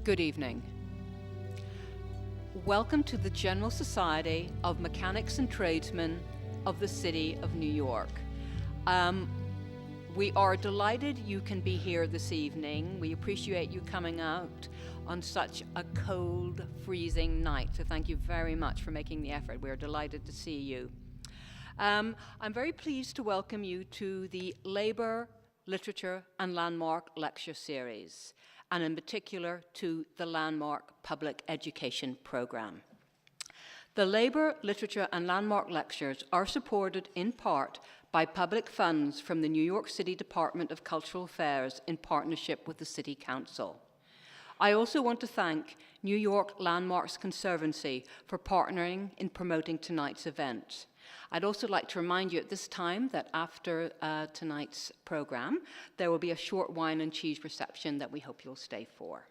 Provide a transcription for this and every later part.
Good evening. Welcome to the General Society of Mechanics and Tradesmen of the City of New York. We are delighted you can be here this evening. We appreciate you coming out on such a cold, freezing night. So thank you very much for making the effort. We're delighted to see you. I'm very pleased to welcome you to the Labor, Literature and Landmark Lecture Series, and in particular to the Landmark Public Education Program. The Labor, Literature and Landmark Lectures are supported in part by public funds from the New York City Department of Cultural Affairs in partnership with the City Council. I also want to thank New York Landmarks Conservancy for partnering in promoting tonight's event. I'd also like to remind you at this time that after tonight's program, there will be a short wine and cheese reception that we hope you'll stay for.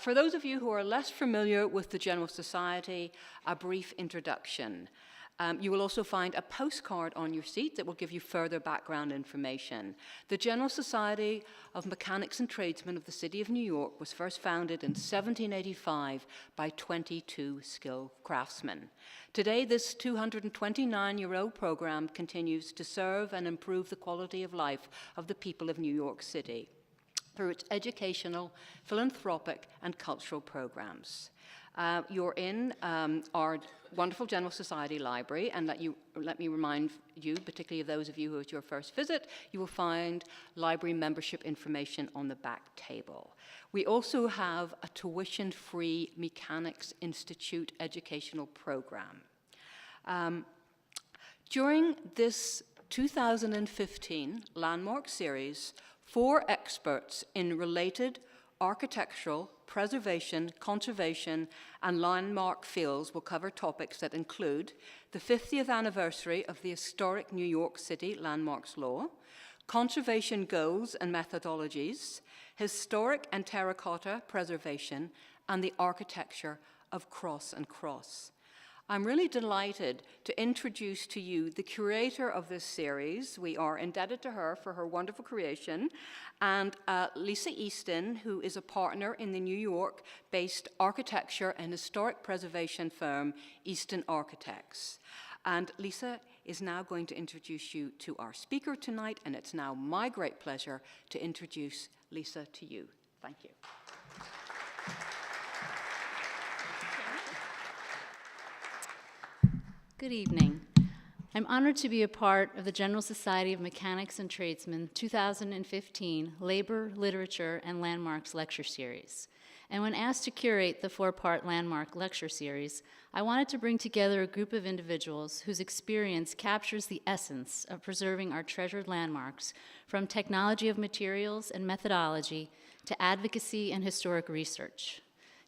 For those of you who are less familiar with the General Society, a brief introduction. You will also find a postcard on your seat that will give you further background information. The General Society of Mechanics and Tradesmen of the City of New York was first founded in 1785 by 22 skilled craftsmen. Today, this 229-year-old program continues to serve and improve the quality of life of the people of New York City through its educational, philanthropic, and cultural programs. You're in our wonderful General Society library, and let me remind you, particularly of those of you who it's your first visit, you will find library membership information on the back table. We also have a tuition-free Mechanics Institute educational program. During this 2015 Landmark Series, 4 experts in related architectural, preservation, conservation, and landmark fields will cover topics that include the 50th anniversary of the historic New York City Landmarks Law, conservation goals and methodologies, historic and terracotta preservation, and the architecture of cross and cross. I'm really delighted to introduce to you the curator of this series. We are indebted to her for her wonderful creation, and Lisa Easton, who is a partner in the New York-based architecture and historic preservation firm, Easton Architects. And Lisa is now going to introduce you to our speaker tonight, and it's now my great pleasure to introduce Lisa to you. Thank you. Good evening. I'm honored to be a part of the General Society of Mechanics and Tradesmen 2015 Labor, Literature, and Landmarks Lecture Series. And when asked to curate the 4-part Landmark Lecture Series, I wanted to bring together a group of individuals whose experience captures the essence of preserving our treasured landmarks, from technology of materials and methodology to advocacy and historic research.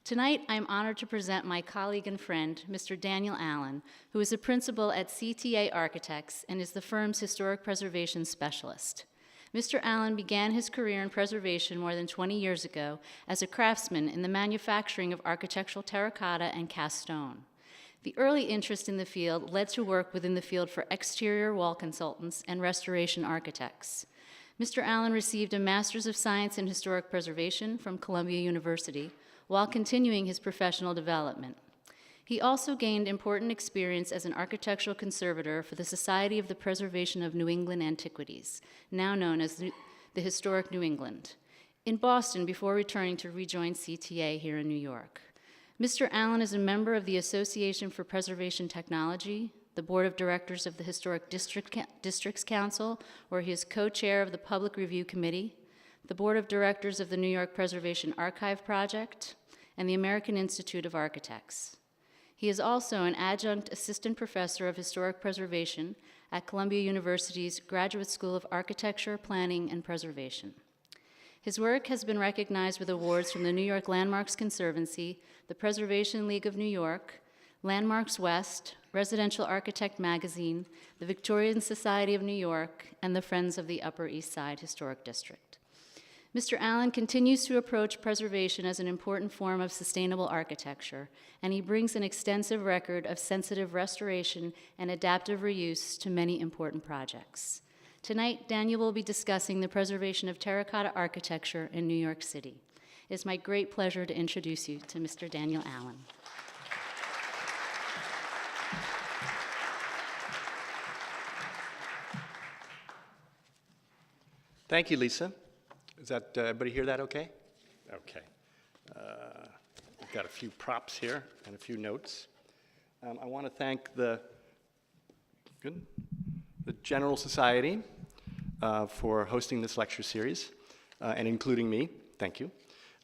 Tonight, I'm honored to present my colleague and friend, Mr. Daniel Allen, who is a principal at CTA Architects and is the firm's historic preservation specialist. Mr. Allen began his career in preservation more than 20 years ago as a craftsman in the manufacturing of architectural terracotta and cast stone. The early interest in the field led to work within the field for exterior wall consultants and restoration architects. Mr. Allen received a Master's of Science in Historic Preservation from Columbia University, while continuing his professional development. He also gained important experience as an architectural conservator for the Society of the Preservation of New England Antiquities, now known as the Historic New England, in Boston before returning to rejoin CTA here in New York. Mr. Allen is a member of the Association for Preservation Technology, the Board of Directors of the Historic Districts Council, where he is co-chair of the Public Review Committee, the Board of Directors of the New York Preservation Archive Project, and the American Institute of Architects. He is also an adjunct assistant professor of historic preservation at Columbia University's Graduate School of Architecture, Planning, and Preservation. His work has been recognized with awards from the New York Landmarks Conservancy, the Preservation League of New York, Landmarks West, Residential Architect Magazine, the Victorian Society of New York, and the Friends of the Upper East Side Historic District. Mr. Allen continues to approach preservation as an important form of sustainable architecture, and he brings an extensive record of sensitive restoration and adaptive reuse to many important projects. Tonight, Daniel will be discussing the preservation of terracotta architecture in New York City. It is my great pleasure to introduce you to Mr. Daniel Allen. Thank you, Lisa. Is that, everybody hear that okay? Okay. I've got a few props here and a few notes. I want to thank the General Society for hosting this lecture series and including me. Thank you.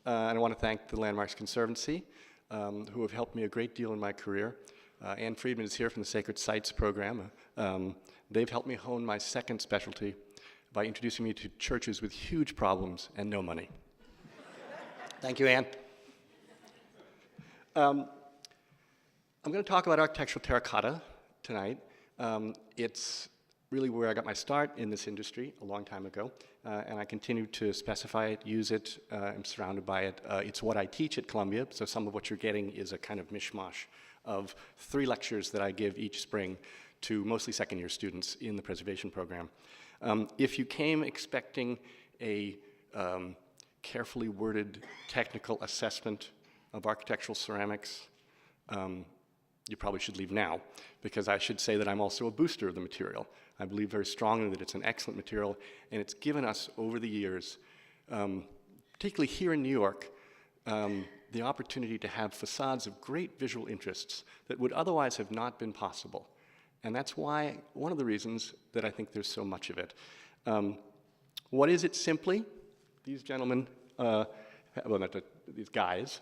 And I want to thank the Landmarks Conservancy, who have helped me a great deal in my career. Ann Friedman is here from the Sacred Sites program. They've helped me hone my second specialty by introducing me to churches with huge problems and no money. Thank you, Ann. I'm going to talk about architectural terracotta tonight. It's really where I got my start in this industry a long time ago, and I continue to specify it, use it, I'm surrounded by it. It's what I teach at Columbia, so some of what you're getting is a kind of mishmash of 3 lectures that I give each spring to mostly second-year students in the preservation program. If you came expecting a carefully worded technical assessment of architectural ceramics, you probably should leave now, because I should say that I'm also a booster of the material. I believe very strongly that it's an excellent material, and it's given us over the years, particularly here in New York, the opportunity to have facades of great visual interests that would otherwise have not been possible. And that's why, one of the reasons that I think there's so much of it. What is it simply? These gentlemen, well, these guys,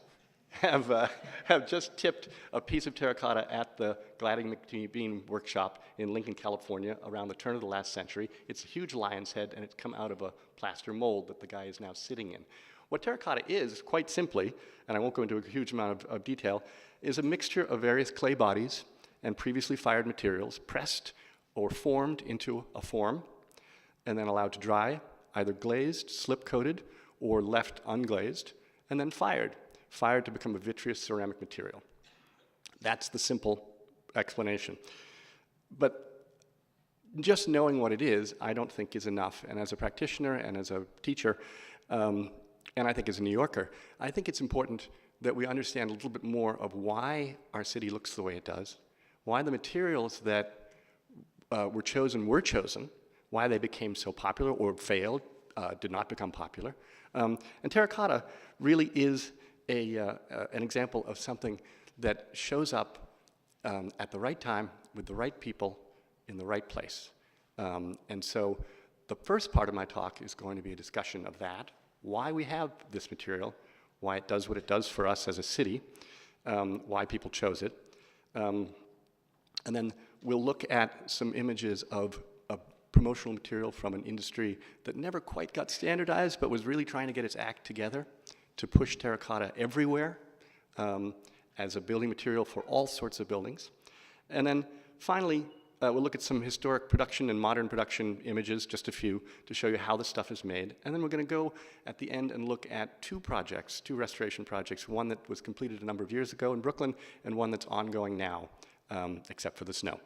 have just tipped a piece of terracotta at the Gladding McBean workshop in Lincoln, California, around the turn of the last century. It's a huge lion's head, and it's come out of a plaster mold that the guy is now sitting in. What terracotta is, quite simply, and I won't go into a huge amount of detail, is a mixture of various clay bodies and previously fired materials pressed or formed into a form and then allowed to dry, either glazed, slip-coated, or left unglazed, and then fired to become a vitreous ceramic material. That's the simple explanation. But just knowing what it is, I don't think is enough. And as a practitioner and as a teacher, and I think as a New Yorker, I think it's important that we understand a little bit more of why our city looks the way it does, why the materials that were chosen, why they became so popular or failed, did not become popular. And terracotta really is an example of something that shows up at the right time with the right people in the right place. And so the first part of my talk is going to be a discussion of that, why we have this material, why it does what it does for us as a city, why people chose it. And then we'll look at some images of a promotional material from an industry that never quite got standardized, but was really trying to get its act together to push terracotta everywhere as a building material for all sorts of buildings. And then finally, we'll look at some historic production and modern production images, just a few, to show you how the stuff is made. And then we're going to go at the end and look at 2 projects, 2 restoration projects, one that was completed a number of years ago in Brooklyn and one that's ongoing now, except for the snow.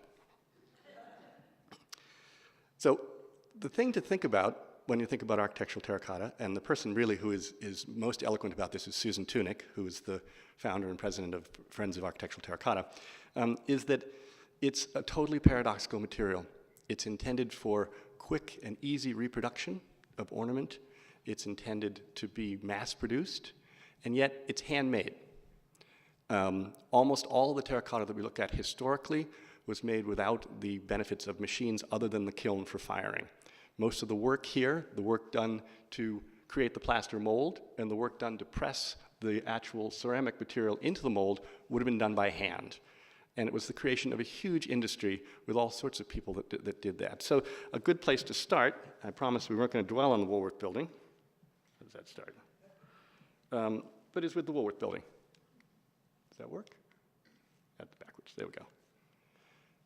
So the thing to think about when you think about architectural terracotta, and the person really who is most eloquent about this is Susan Tunick, who is the founder and president of Friends of Architectural Terracotta, is that it's a totally paradoxical material. It's intended for quick and easy reproduction of ornament. It's intended to be mass-produced, and yet it's handmade. Almost all the terracotta that we look at historically was made without the benefits of machines other than the kiln for firing. Most of the work here, the work done to create the plaster mold and the work done to press the actual ceramic material into the mold would have been done by hand. And it was the creation of a huge industry with all sorts of people that did that. So a good place to start, I promised we weren't going to dwell on the Woolworth building. How does that start? But it's with the Woolworth building. Does that work? That's backwards, there we go.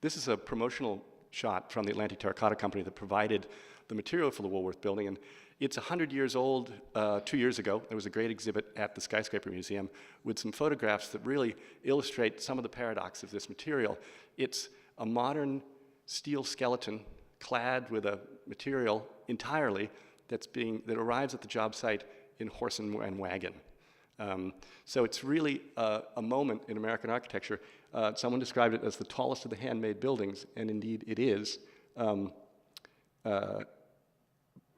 This is a promotional shot from the Atlantic Terracotta Company that provided the material for the Woolworth building, and it's 100 years old. 2 years ago, there was a great exhibit at the Skyscraper Museum with some photographs that really illustrate some of the paradox of this material. It's a modern steel skeleton clad with a material entirely that arrives at the job site in horse and wagon. So it's really a moment in American architecture. Someone described it as the tallest of the handmade buildings, and indeed it is.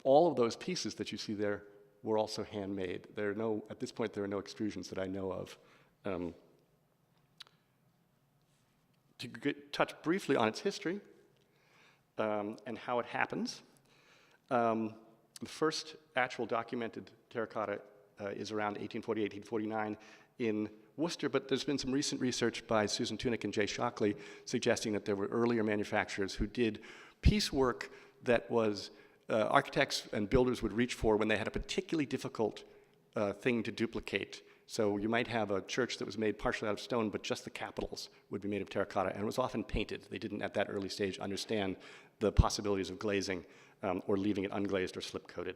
All of those pieces that you see there were also handmade. At this point, there are no extrusions that I know of. To touch briefly on its history and how it happens, the first actual documented terracotta is around 1840, 1849 in Worcester, but there's been some recent research by Susan Tunick and Jay Shockley suggesting that there were earlier manufacturers who did piecework that was architects and builders would reach for when they had a particularly difficult thing to duplicate. So you might have a church that was made partially out of stone, but just the capitals would be made of terracotta, and it was often painted. They didn't, at that early stage, understand the possibilities of glazing or leaving it unglazed or slip-coated.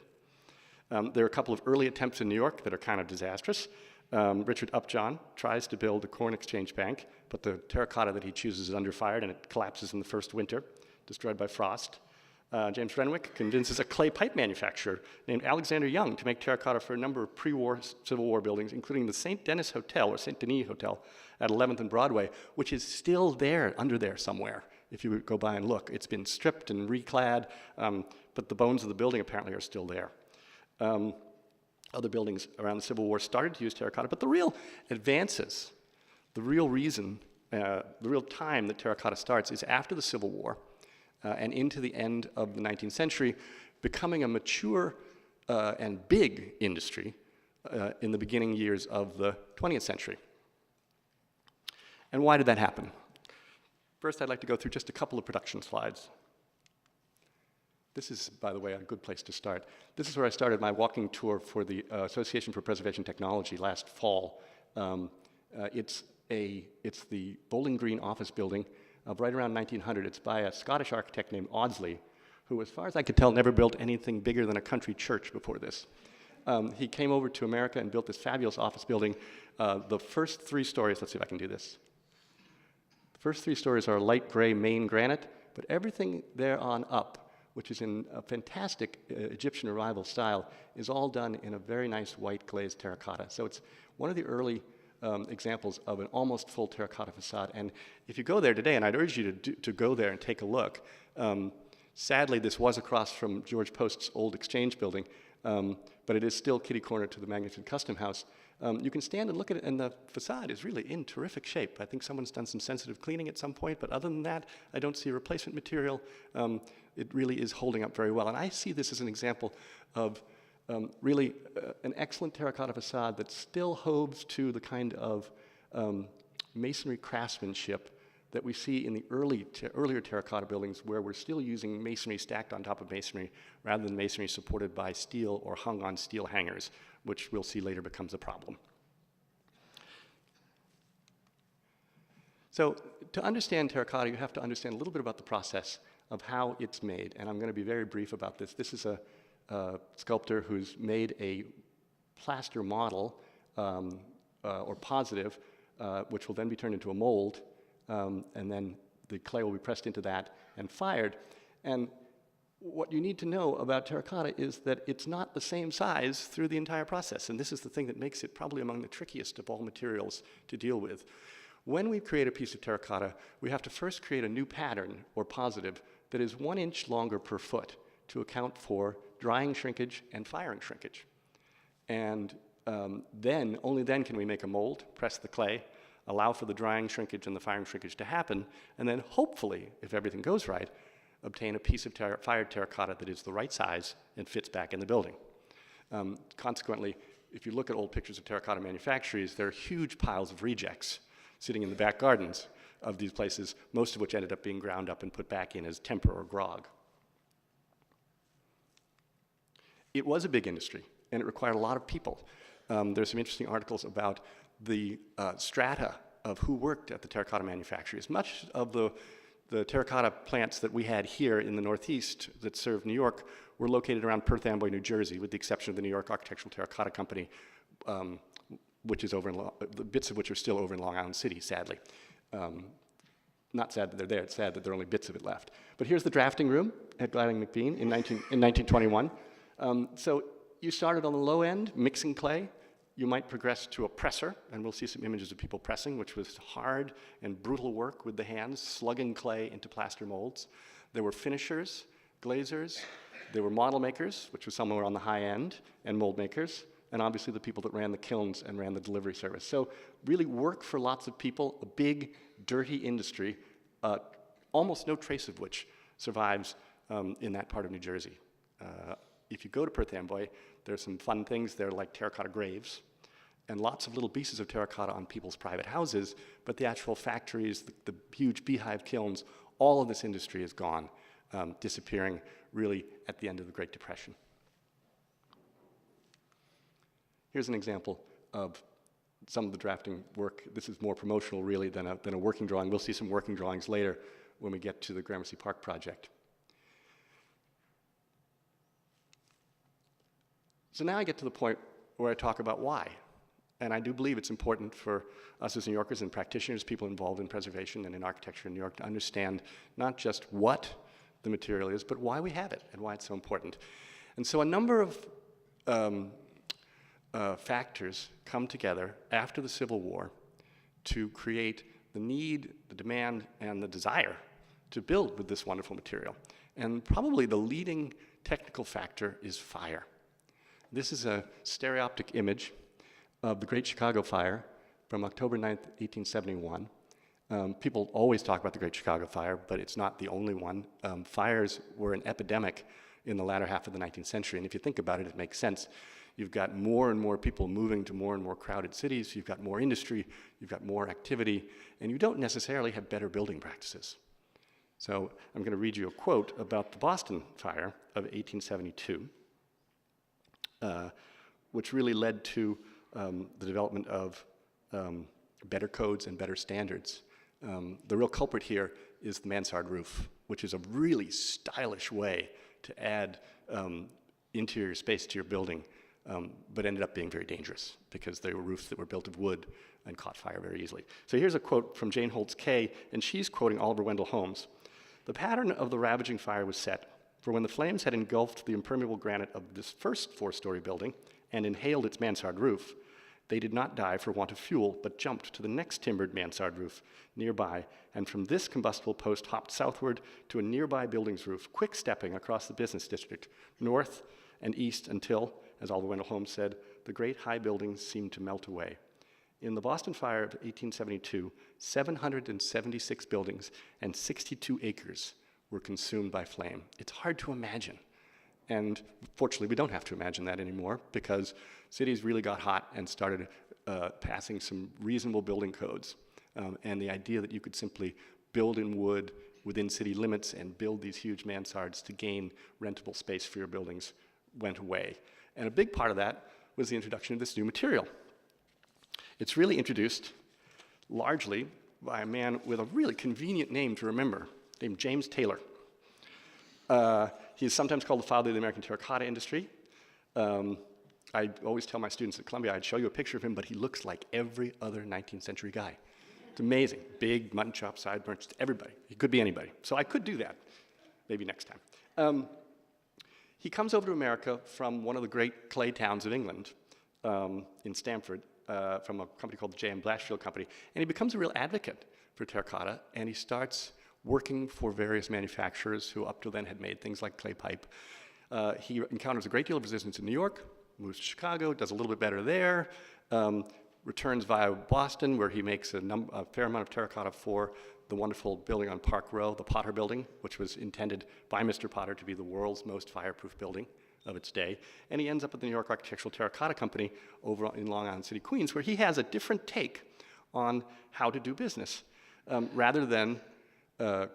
There are a couple of early attempts in New York that are kind of disastrous. Richard Upjohn tries to build a corn exchange bank, but the terracotta that he chooses is under fire, and it collapses in the first winter, destroyed by frost. James Renwick convinces a clay pipe manufacturer named Alexander Young to make terracotta for a number of pre-war Civil War buildings, including the St. Denis Hotel, or St. Denis Hotel, at 11th and Broadway, which is still there, under there somewhere, if you would go by and look. It's been stripped and reclad, but the bones of the building apparently are still there. Other buildings around the Civil War started to use terracotta, but the real advances, the real reason, the real time that terracotta starts is after the Civil War, and into the end of the 19th century, becoming a mature and big industry in the beginning years of the 20th century. And why did that happen? First, I'd like to go through just a couple of production slides. This is, by the way, a good place to start. This is where I started my walking tour for the Association for Preservation Technology last fall. It's the Bowling Green office building of right around 1900. It's by a Scottish architect named Audsley, who, as far as I could tell, never built anything bigger than a country church before this. He came over to America and built this fabulous office building. The first 3 stories, let's see if I can do this. The first 3 stories are light gray Maine granite, but everything there on up, which is in a fantastic Egyptian Revival style, is all done in a very nice white glazed terracotta. So it's one of the early examples of an almost full terracotta facade. And if you go there today, and I'd urge you to go there and take a look, sadly this was across from George Post's old exchange building, but it is still kitty corner to the Magnificent Custom House. You can stand and look at it, and the facade is really in terrific shape. I think someone's done some sensitive cleaning at some point, but other than that, I don't see a replacement material. It really is holding up very well. And I see this as an example of really an excellent terracotta facade that still holds to the kind of masonry craftsmanship that we see in the earlier terracotta buildings, where we're still using masonry stacked on top of masonry rather than masonry supported by steel or hung on steel hangers, which we'll see later becomes a problem. So to understand terracotta, you have to understand a little bit about the process of how it's made, and I'm going to be very brief about this. This is a sculptor who's made a plaster model or positive, which will then be turned into a mold, and then the clay will be pressed into that and fired. And what you need to know about terracotta is that it's not the same size through the entire process, and this is the thing that makes it probably among the trickiest of all materials to deal with. When we create a piece of terracotta, we have to first create a new pattern or positive that is 1 inch longer per foot to account for drying shrinkage and firing shrinkage. And only then can we make a mold, press the clay, allow for the drying shrinkage and the firing shrinkage to happen, and then hopefully, if everything goes right, obtain a piece of fired terracotta that is the right size and fits back in the building. Consequently, if you look at old pictures of terracotta manufactories, there are huge piles of rejects sitting in the back gardens of these places, most of which ended up being ground up and put back in as temper or grog. It was a big industry, and it required a lot of people. There's some interesting articles about the strata of who worked at the terracotta manufactories. Much of the terracotta plants that we had here in the Northeast that served New York were located around Perth Amboy, New Jersey, with the exception of the New York Architectural Terracotta Company, which is the bits of which are still over in Long Island City, sadly. Not sad that they're there, it's sad that there are only bits of it left. But here's the drafting room at Gladding McBean in 1921. So you started on the low end, mixing clay, you might progress to a presser, and we'll see some images of people pressing, which was hard and brutal work with the hands, slugging clay into plaster molds. There were finishers, glazers, there were model makers, which was somewhere on the high end, and mold makers, and obviously the people that ran the kilns and ran the delivery service. So really work for lots of people, a big, dirty industry, almost no trace of which survives in that part of New Jersey. If you go to Perth Amboy, there's some fun things there like terracotta graves and lots of little pieces of terracotta on people's private houses, but the actual factories, the huge beehive kilns, all of this industry is gone, disappearing really at the end of the Great Depression. Here's an example of some of the drafting work. This is more promotional really than a working drawing. We'll see some working drawings later when we get to the Gramercy Park project. So now I get to the point where I talk about why. And I do believe it's important for us as New Yorkers and practitioners, people involved in preservation and in architecture in New York, to understand not just what the material is, but why we have it and why it's so important. And so a number of factors come together after the Civil War to create the need, the demand, and the desire to build with this wonderful material. And probably the leading technical factor is fire. This is a stereoptic image of the Great Chicago Fire from October 9th, 1871. People always talk about the Great Chicago Fire, but it's not the only one. Fires were an epidemic in the latter half of the 19th century, and if you think about it, it makes sense. You've got more and more people moving to more and more crowded cities, you've got more industry, you've got more activity, and you don't necessarily have better building practices. So I'm going to read you a quote about the Boston Fire of 1872. Which really led to the development of better codes and better standards. The real culprit here is the mansard roof, which is a really stylish way to add interior space to your building, but ended up being very dangerous because they were roofs that were built of wood and caught fire very easily. So here's a quote from Jane Holtz Kay, and she's quoting Oliver Wendell Holmes. "The pattern of the ravaging fire was set. For when the flames had engulfed the impermeable granite of this first four-story building and inhaled its mansard roof, they did not die for want of fuel, but jumped to the next timbered mansard roof nearby, and from this combustible post hopped southward to a nearby building's roof, quick-stepping across the business district, north and east until, as Oliver Wendell Holmes said, the great high buildings seemed to melt away. In the Boston Fire of 1872, 776 buildings and 62 acres were consumed by flame. It's hard to imagine. And fortunately, we don't have to imagine that anymore because cities really got hot and started passing some reasonable building codes. And the idea that you could simply build in wood within city limits and build these huge mansards to gain rentable space for your buildings went away. And a big part of that was the introduction of this new material. It's really introduced largely by a man with a really convenient name to remember, named James Taylor. He's sometimes called the father of the American terracotta industry. I always tell my students at Columbia, I'd show you a picture of him, but he looks like every other 19th century guy. It's amazing. Big, mutton chop, sideburns, everybody. He could be anybody. So I could do that, maybe next time. He comes over to America from one of the great clay towns of England, in Stamford, from a company called the J.M. Blatchfield Company, and he becomes a real advocate for terracotta, and he starts working for various manufacturers who up to then had made things like clay pipe. He encounters a great deal of resistance in New York, moves to Chicago, does a little bit better there, returns via Boston, where he makes a fair amount of terracotta for the wonderful building on Park Row, the Potter Building, which was intended by Mr. Potter to be the world's most fireproof building of its day. And he ends up at the New York Architectural Terracotta Company over in Long Island City, Queens, where he has a different take on how to do business. Rather than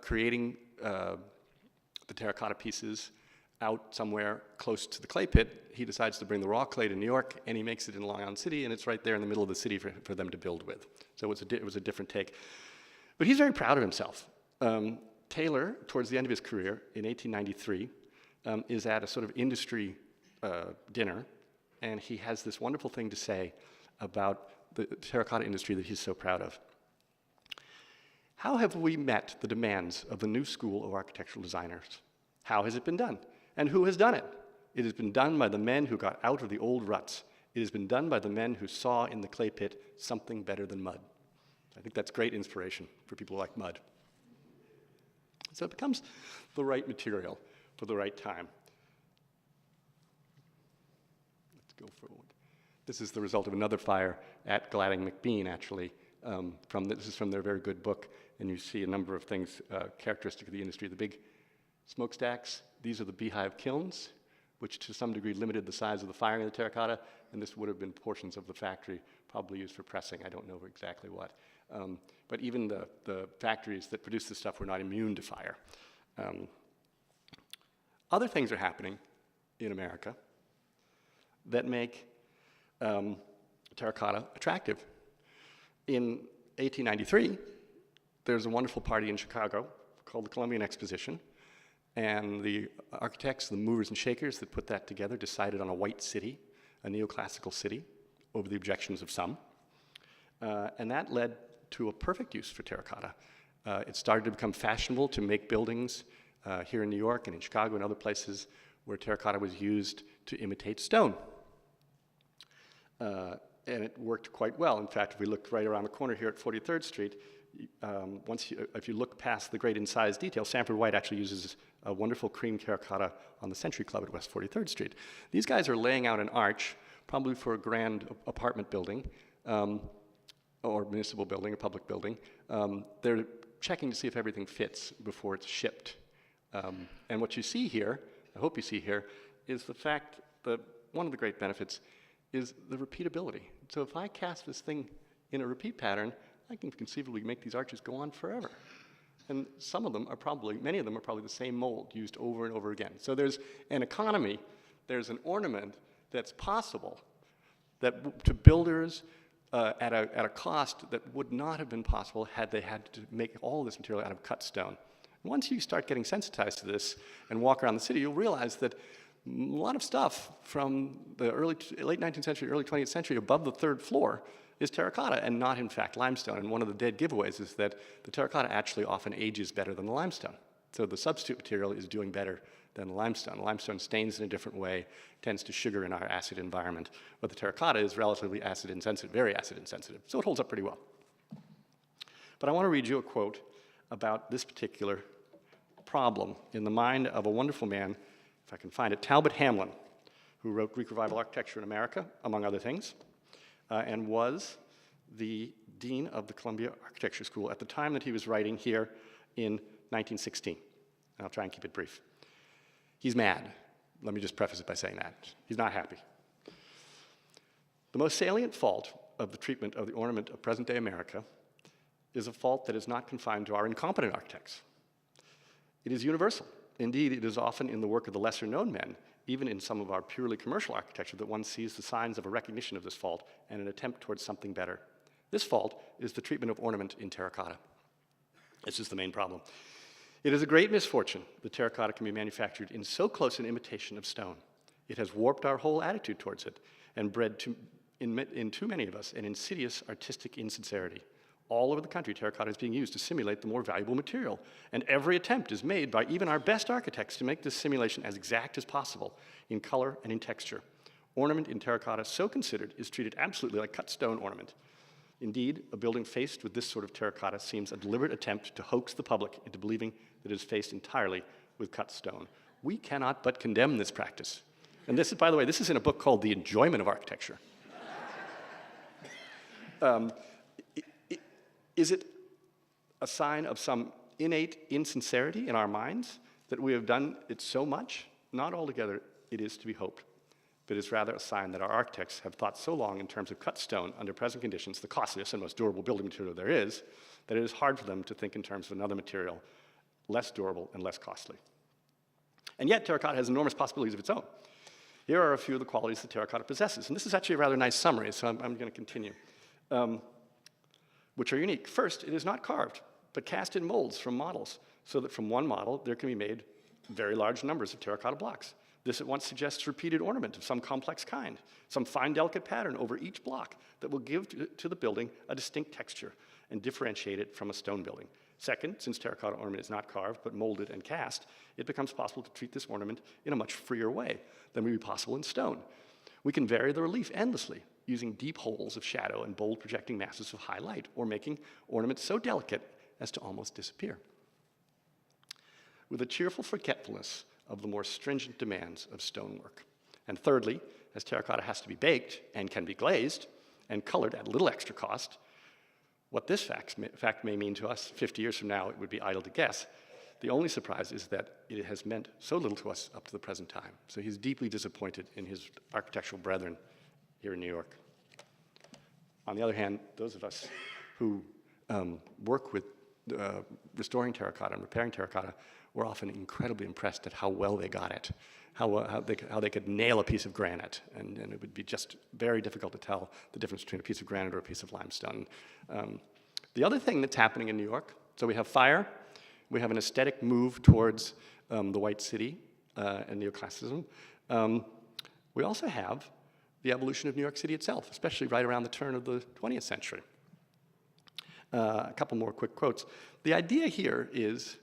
creating the terracotta pieces out somewhere close to the clay pit, he decides to bring the raw clay to New York, and he makes it in Long Island City, and it's right there in the middle of the city for them to build with. So it was a different take. But he's very proud of himself. Taylor, towards the end of his career, in 1893, is at a sort of industry dinner, and he has this wonderful thing to say about the terracotta industry that he's so proud of. How have we met the demands of the new school of architectural designers? How has it been done? And who has done it? It has been done by the men who got out of the old ruts It has been done by the men who saw in the clay pit something better than mud. I think that's great inspiration for people who like mud. So it becomes the right material for the right time. Let's go forward. This is the result of another fire at Gladding McBean, actually. This is from their very good book, and you see a number of things characteristic of the industry. The big smokestacks, these are the beehive kilns, which to some degree limited the size of the firing of the terracotta, and this would have been portions of the factory probably used for pressing. I don't know exactly what. But even the factories that produce this stuff were not immune to fire. Other things are happening in America that make terracotta attractive. In 1893, there's a wonderful party in Chicago called the Columbian Exposition, and the architects, the movers and shakers that put that together decided on a white city, a neoclassical city, over the objections of some. And that led to a perfect use for terracotta. It started to become fashionable to make buildings here in New York and in Chicago and other places where terracotta was used to imitate stone. And it worked quite well. In fact, if we look right around the corner here at 43rd Street, if you look past the great incised detail, Sanford White actually uses a wonderful cream terracotta on the Century Club at West 43rd Street. These guys are laying out an arch, probably for a grand apartment building, or municipal building, a public building. They're checking to see if everything fits before it's shipped. And what you see here, I hope you see here, is the fact that one of the great benefits is the repeatability. So if I cast this thing in a repeat pattern, I can conceivably make these arches go on forever. And many of them are probably the same mold used over and over again. So there's an economy, there's an ornament that's possible that to builders at a cost that would not have been possible had they had to make all this material out of cut stone. Once you start getting sensitized to this and walk around the city, you'll realize that a lot of stuff from the late 19th century, early 20th century above the third floor is terracotta and not, in fact, limestone. And one of the dead giveaways is that the terracotta actually often ages better than the limestone. So the substitute material is doing better than the limestone. Limestone stains in a different way, tends to sugar in our acid environment, but the terracotta is relatively acid insensitive, very acid insensitive, so it holds up pretty well. But I want to read you a quote about this particular problem in the mind of a wonderful man, if I can find it, Talbot Hamlin, who wrote Greek Revival Architecture in America, among other things, and was the dean of the Columbia Architecture School at the time that he was writing here in 1916. And I'll try and keep it brief. He's mad. Let me just preface it by saying that. He's not happy. The most salient fault of the treatment of the ornament of present-day America is a fault that is not confined to our incompetent architects. It is universal. Indeed, it is often in the work of the lesser-known men, even in some of our purely commercial architecture, that one sees the signs of a recognition of this fault and an attempt towards something better. This fault is the treatment of ornament in terracotta. This is the main problem. It is a great misfortune that terracotta can be manufactured in so close an imitation of stone. It has warped our whole attitude towards it and bred in too many of us an insidious artistic insincerity. All over the country, terracotta is being used to simulate the more valuable material, and every attempt is made by even our best architects to make this simulation as exact as possible in color and in texture. Ornament in terracotta, so considered, is treated absolutely like cut stone ornament. Indeed, a building faced with this sort of terracotta seems a deliberate attempt to hoax the public into believing that it is faced entirely with cut stone. We cannot but condemn this practice. And this is, by the way, this is in a book called The Enjoyment of Architecture. Is it a sign of some innate insincerity in our minds that we have done it so much? Not altogether, it is to be hoped, but is rather a sign that our architects have thought so long in terms of cut stone under present conditions, the costliest and most durable building material there is, that it is hard for them to think in terms of another material less durable and less costly. And yet, terracotta has enormous possibilities of its own. Here are a few of the qualities that terracotta possesses, and this is actually a rather nice summary, so I'm going to continue. Which are unique. First, it is not carved, but cast in molds from models, so that from one model there can be made very large numbers of terracotta blocks. This at once suggests repeated ornament of some complex kind, some fine, delicate pattern over each block that will give to the building a distinct texture and differentiate it from a stone building. Second, since terracotta ornament is not carved, but molded and cast, it becomes possible to treat this ornament in a much freer way than would be possible in stone. We can vary the relief endlessly, using deep holes of shadow and bold projecting masses of high light, or making ornaments so delicate as to almost disappear. With a cheerful forgetfulness of the more stringent demands of stonework. And thirdly, as terracotta has to be baked and can be glazed and colored at little extra cost, what this fact may mean to us 50 years from now, it would be idle to guess. The only surprise is that it has meant so little to us up to the present time. So he's deeply disappointed in his architectural brethren here in New York. On the other hand, those of us who work with restoring terracotta and repairing terracotta, we're often incredibly impressed at how well they got it, how they could nail a piece of granite, and it would be just very difficult to tell the difference between a piece of granite or a piece of limestone. The other thing that's happening in New York, so we have fire, we have an aesthetic move towards the white city and neoclassicism. We also have the evolution of New York City itself, especially right around the turn of the 20th century. A couple more quick quotes. The idea here is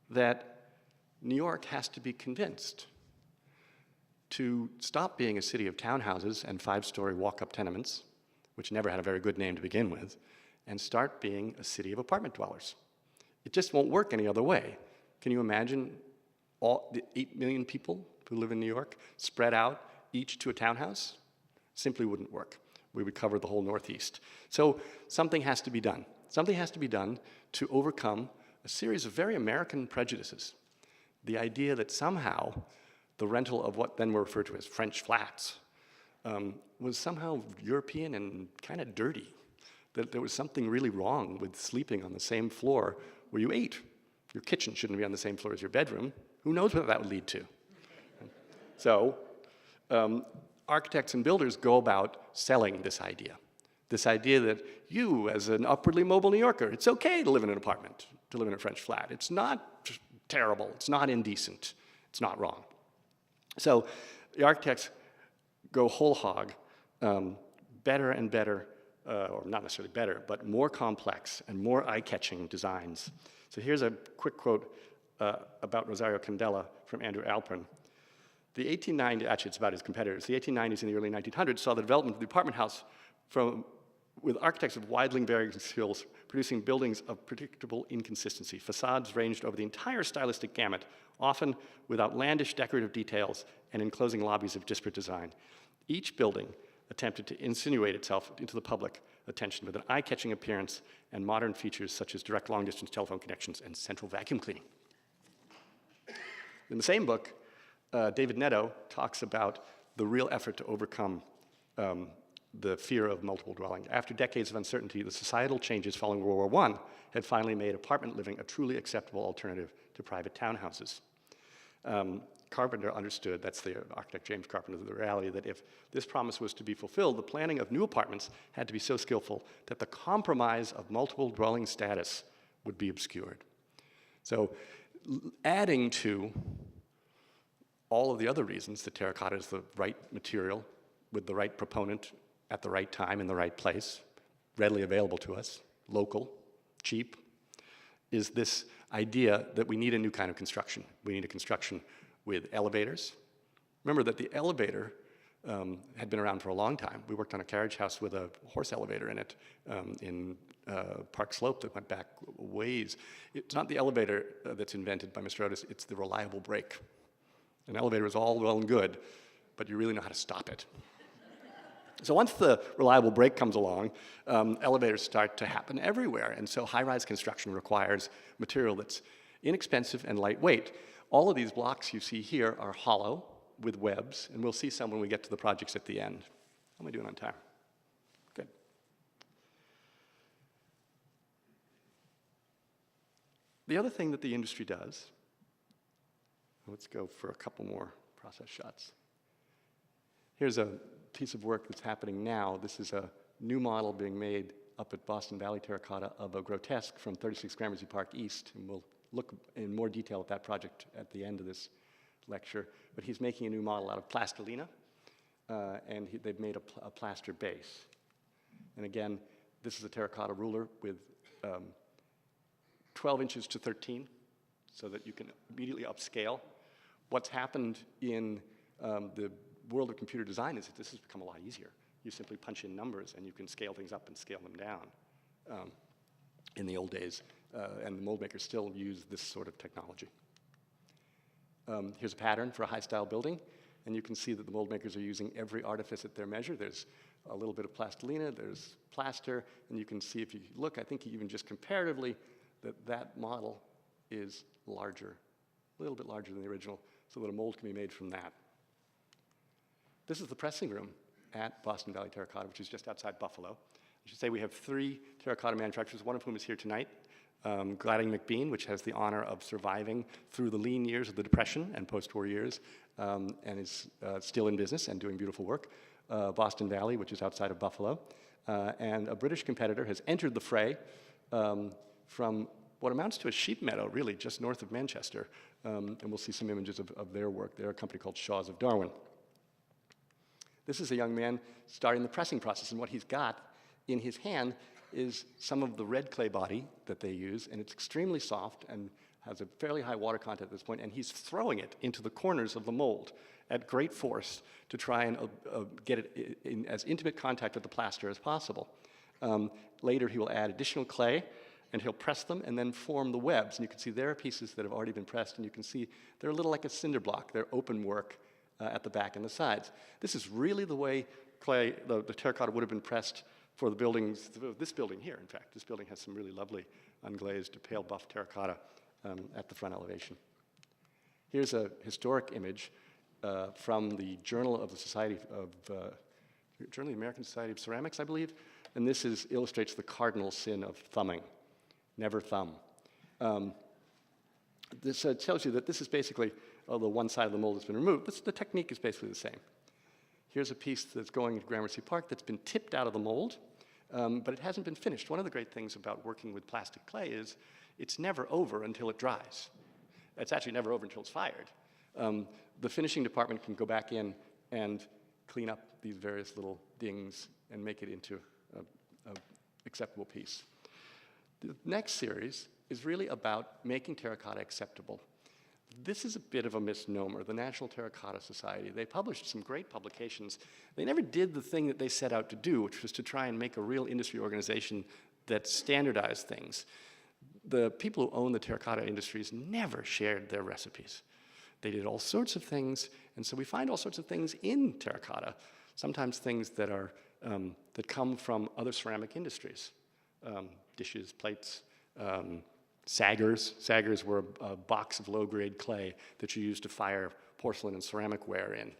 that New York has to be convinced to stop being a city of townhouses and 5-story walk-up tenements, which never had a very good name to begin with, and start being a city of apartment dwellers. It just won't work any other way. Can you imagine all the 8 million people who live in New York spread out each to a townhouse? Simply wouldn't work. We would cover the whole Northeast. So something has to be done. Something has to be done to overcome a series of very American prejudices. The idea that somehow the rental of what then were referred to as French flats was somehow European and kind of dirty. That there was something really wrong with sleeping on the same floor where you ate. Your kitchen shouldn't be on the same floor as your bedroom. Who knows what that would lead to? So architects and builders go about selling this idea that you, as an upwardly mobile New Yorker, it's okay to live in an apartment, to live in a French flat. It's not terrible, it's not indecent, it's not wrong. So the architects go whole hog, better and better, or not necessarily better, but more complex and more eye-catching designs. So here's a quick quote about Rosario Candela from Andrew Alpern. The 1890s, actually it's about his competitors, the 1890s and the early 1900s saw the development of the apartment house with architects of widely varying skills producing buildings of predictable inconsistency. Facades ranged over the entire stylistic gamut, often with outlandish decorative details and enclosing lobbies of disparate design. Each building attempted to insinuate itself into the public attention with an eye-catching appearance and modern features such as direct long-distance telephone connections and central vacuum cleaning. In the same book, David Netto talks about the real effort to overcome the fear of multiple dwelling. After decades of uncertainty, the societal changes following World War I had finally made apartment living a truly acceptable alternative to private townhouses. Carpenter understood, that's the architect James Carpenter, the reality that if this promise was to be fulfilled, the planning of new apartments had to be so skillful that the compromise of multiple dwelling status would be obscured. So adding to all of the other reasons that terracotta is the right material with the right proponent at the right time in the right place, readily available to us, local, cheap, is this idea that we need a new kind of construction. We need a construction with elevators. Remember that the elevator had been around for a long time. We worked on a carriage house with a horse elevator in it in Park Slope that went back ways. It's not the elevator that's invented by Mr. Otis, it's the reliable brake. An elevator is all well and good, but you really know how to stop it. So once the reliable brake comes along, elevators start to happen everywhere, and so high-rise construction requires material that's inexpensive and lightweight. All of these blocks you see here are hollow with webs, and we'll see some when we get to the projects at the end. How am I doing on time? Good. The other thing that the industry does, let's go for a couple more process shots. Here's a piece of work that's happening now. This is a new model being made up at Boston Valley Terracotta of a grotesque from 36 Gramercy Park East, and we'll look in more detail at that project at the end of this lecture. But he's making a new model out of plastilina, and they've made a plaster base. And again, this is a terracotta ruler with 12 inches to 13, so that you can immediately upscale. What's happened in the world of computer design is that this has become a lot easier. You simply punch in numbers and you can scale things up and scale them down. In the old days, and the mold makers still use this sort of technology. Here's a pattern for a high-style building, and you can see that the mold makers are using every artifice at their measure. There's a little bit of plastilina, there's plaster, and you can see if you look, I think even just comparatively, that model is larger, a little bit larger than the original, so that a mold can be made from that. This is the pressing room at Boston Valley Terracotta, which is just outside Buffalo. I should say we have 3 terracotta manufacturers, one of whom is here tonight. Gladding McBean, which has the honor of surviving through the lean years of the Depression and post-war years, and is still in business and doing beautiful work. Boston Valley, which is outside of Buffalo. And a British competitor has entered the fray from what amounts to a sheep meadow, really, just north of Manchester. And we'll see some images of their work. They're a company called Shaws of Darwin. This is a young man starting the pressing process, and what he's got in his hand is some of the red clay body that they use, and it's extremely soft and has a fairly high water content at this point, and he's throwing it into the corners of the mold at great force to try and get it in as intimate contact with the plaster as possible. Later, he will add additional clay, and he'll press them and then form the webs. And you can see there are pieces that have already been pressed, and you can see they're a little like a cinder block. They're open work at the back and the sides. This is really the way clay, the terracotta would have been pressed for the buildings, this building here, in fact. This building has some really lovely unglazed pale buff terracotta at the front elevation. Here's a historic image from the Journal of the Society of, Journal of the American Society of Ceramics, I believe. And this illustrates the cardinal sin of thumbing. Never thumb. This tells you that this is basically, although one side of the mold has been removed, the technique is basically the same. Here's a piece that's going into Gramercy Park that's been tipped out of the mold, but it hasn't been finished. One of the great things about working with plastic clay is it's never over until it dries. It's actually never over until it's fired. The finishing department can go back in and clean up these various little dings and make it into an acceptable piece. The next series is really about making terracotta acceptable. This is a bit of a misnomer. The National Terracotta Society, they published some great publications. They never did the thing that they set out to do, which was to try and make a real industry organization that standardized things. The people who own the terracotta industries never shared their recipes. They did all sorts of things, and so we find all sorts of things in terracotta, sometimes things that are that come from other ceramic industries, dishes, plates, saggers. Saggers were a box of low-grade clay that you used to fire porcelain and ceramic ware in.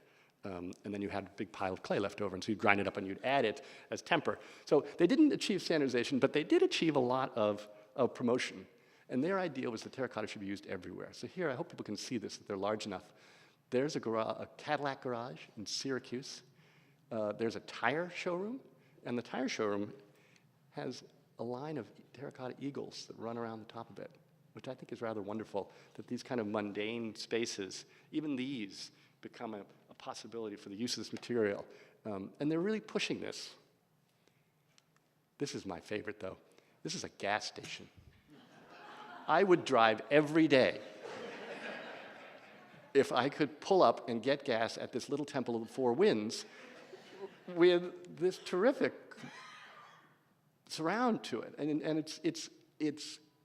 And then you had a big pile of clay left over, and so you'd grind it up and you'd add it as temper. So they didn't achieve standardization, but they did achieve a lot of promotion. And their idea was that terracotta should be used everywhere. So here, I hope people can see this, that they're large enough. There's a Cadillac garage in Syracuse. There's a tire showroom, and the tire showroom has a line of terracotta eagles that run around the top of it, which I think is rather wonderful, that these kind of mundane spaces, even these, become a possibility for the use of this material. And they're really pushing this. This is my favorite, though. This is a gas station. I would drive every day if I could pull up and get gas at this little temple of the Four Winds with this terrific surround to it. And it's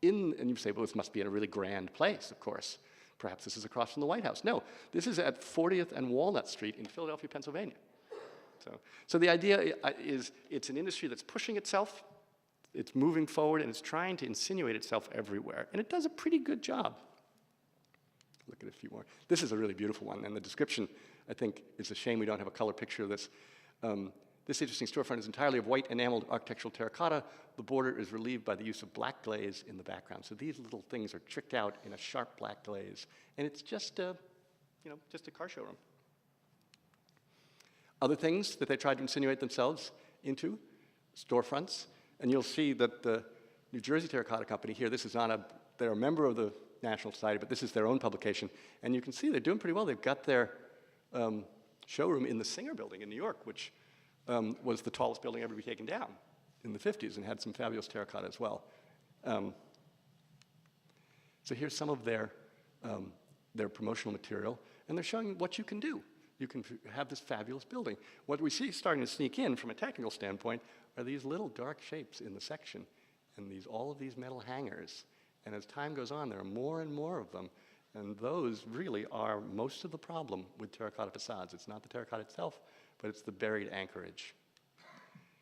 in, and you say, well, this must be in a really grand place, of course. Perhaps this is across from the White House. No, this is at 40th and Walnut Street in Philadelphia, Pennsylvania. So the idea is it's an industry that's pushing itself, it's moving forward, and it's trying to insinuate itself everywhere. And it does a pretty good job. Look at a few more. This is a really beautiful one, and the description, I think, it's a shame we don't have a color picture of this. This interesting storefront is entirely of white enameled architectural terracotta. The border is relieved by the use of black glaze in the background. So these little things are tricked out in a sharp black glaze. And it's just a car showroom. Other things that they tried to insinuate themselves into, storefronts. And you'll see that the New Jersey Terracotta Company here, this is not they're a member of the National Society, but this is their own publication. And you can see they're doing pretty well. They've got their showroom in the Singer Building in New York, which was the tallest building ever to be taken down in the 50s and had some fabulous terracotta as well. So here's some of their promotional material, and they're showing what you can do. you can have this fabulous building. What we see starting to sneak in from a technical standpoint are these little dark shapes in the section, and all of these metal hangers. And as time goes on, there are more and more of them, and those really are most of the problem with terracotta facades. It's not the terracotta itself, but it's the buried anchorage.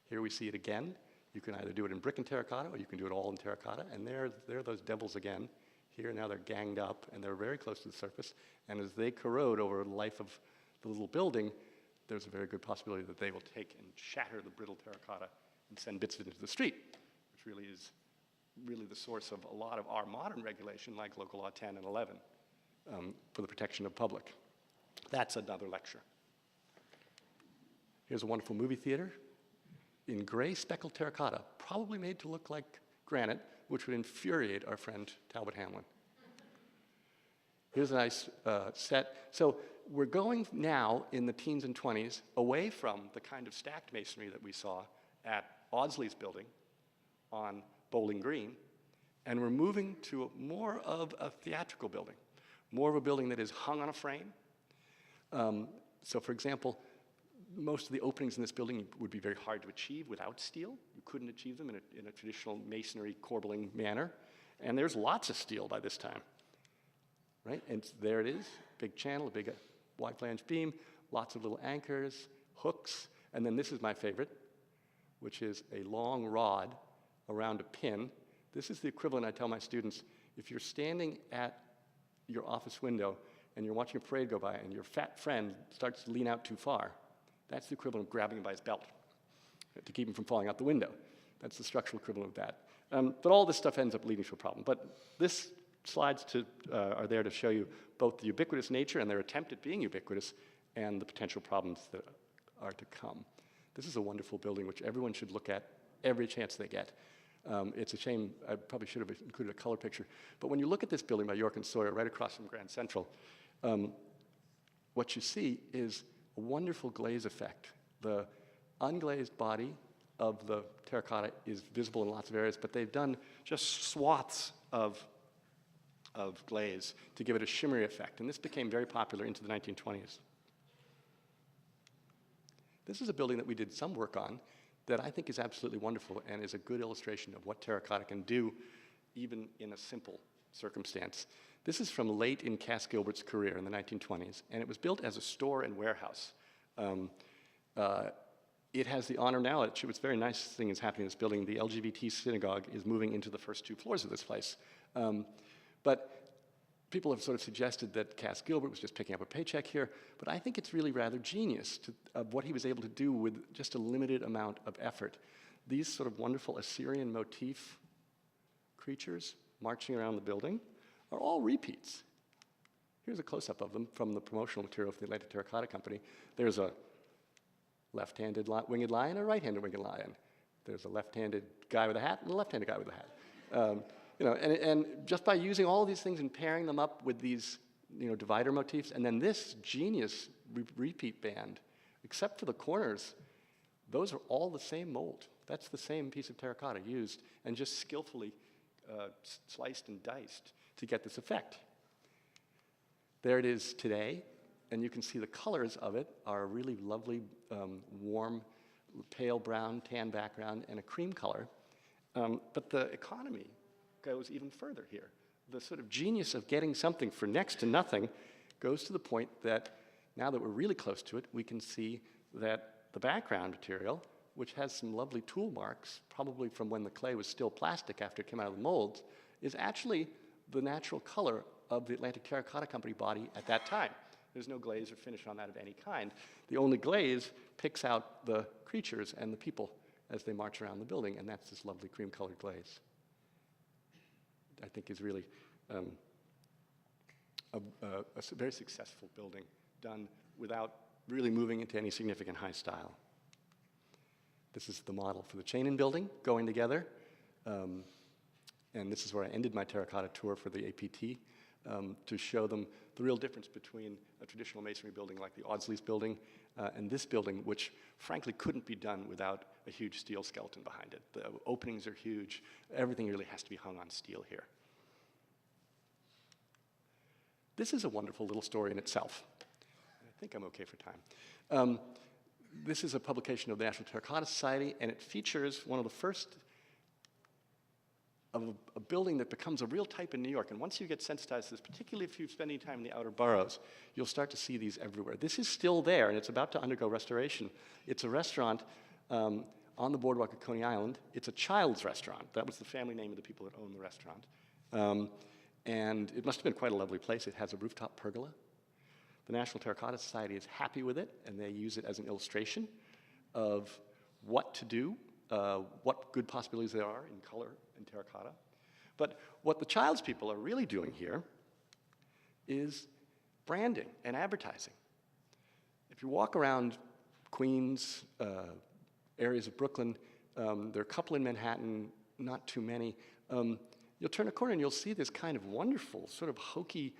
Here we see it again. You can either do it in brick and terracotta, or you can do it all in terracotta, and there are those devils again. Here now they're ganged up, and they're very close to the surface, and as they corrode over the life of the little building, there's a very good possibility that they will take and shatter the brittle terracotta and send bits of it into the street, which really is the source of a lot of our modern regulation, like Local Law 10 and 11, for the protection of public. That's another lecture. Here's a wonderful movie theater in gray speckled terracotta, probably made to look like granite, which would infuriate our friend Talbot Hamlin. Here's a nice set. So we're going now in the teens and 20s away from the kind of stacked masonry that we saw at Audsley's building on Bowling Green, and we're moving to more of a theatrical building, more of a building that is hung on a frame. So for example, most of the openings in this building would be very hard to achieve without steel. You couldn't achieve them in a traditional masonry corbelling manner. And there's lots of steel by this time, right? And there it is, big channel, a big wide flange beam, lots of little anchors, hooks, and then this is my favorite, which is a long rod around a pin. This is the equivalent, I tell my students, if you're standing at your office window and you're watching a parade go by and your fat friend starts to lean out too far, that's the equivalent of grabbing him by his belt to keep him from falling out the window. That's the structural equivalent of that. But all this stuff ends up leading to a problem. But this slides are there to show you both the ubiquitous nature and their attempt at being ubiquitous and the potential problems that are to come. This is a wonderful building which everyone should look at every chance they get. It's a shame, I probably should have included a color picture. But when you look at this building by York and Sawyer right across from Grand Central, what you see is a wonderful glaze effect. The unglazed body of the terracotta is visible in lots of areas, but they've done just swaths of glaze to give it a shimmery effect. And this became very popular into the 1920s. This is a building that we did some work on that I think is absolutely wonderful and is a good illustration of what terracotta can do even in a simple circumstance. This is from late in Cass Gilbert's career in the 1920s, and it was built as a store and warehouse. It has the honor now, it's a very nice thing is happening in this building. The LGBT synagogue is moving into the first 2 floors of this place. But people have sort of suggested that Cass Gilbert was just picking up a paycheck here, but I think it's really rather genius of what he was able to do with just a limited amount of effort. These sort of wonderful Assyrian motif creatures marching around the building are all repeats. Here's a close-up of them from the promotional material for the Atlantic Terracotta Company. There's a left-handed winged lion and a right-handed winged lion. There's a left-handed guy with a hat and a left-handed guy with a hat. And just by using all of these things and pairing them up with these divider motifs, and then this genius repeat band, except for the corners, those are all the same mold. That's the same piece of terracotta used and just skillfully sliced and diced to get this effect. There it is today, and you can see the colors of it are a really lovely, warm, pale brown, tan background, and a cream color. But the economy goes even further here. The sort of genius of getting something for next to nothing goes to the point that now that we're really close to it, we can see that the background material, which has some lovely tool marks, probably from when the clay was still plastic after it came out of the molds, is actually the natural color of the Atlantic Terracotta Company body at that time. There's no glaze or finish on that of any kind. The only glaze picks out the creatures and the people as they march around the building, and that's this lovely cream-colored glaze. I think is really a very successful building done without really moving into any significant high style. This is the model for the Chainin building going together. And this is where I ended my terracotta tour for the APT to show them the real difference between a traditional masonry building like the Audsley's building and this building, which frankly couldn't be done without a huge steel skeleton behind it. The openings are huge. Everything really has to be hung on steel here. This is a wonderful little story in itself. I think I'm okay for time. This is a publication of the National Terracotta Society, and it features one of the first of a building that becomes a real type in New York. And once you get sensitized to this, particularly if you spend any time in the outer boroughs, you'll start to see these everywhere. This is still there, and it's about to undergo restoration. It's a restaurant on the boardwalk of Coney Island. It's a child's restaurant. That was the family name of the people that owned the restaurant. And it must have been quite a lovely place. It has a rooftop pergola. The National Terracotta Society is happy with it, and they use it as an illustration of what to do, what good possibilities there are in color and terracotta. But what the Childs people are really doing here is branding and advertising. If you walk around Queens, areas of Brooklyn, there are a couple in Manhattan, not too many, you'll turn a corner and you'll see this kind of wonderful, sort of hokey,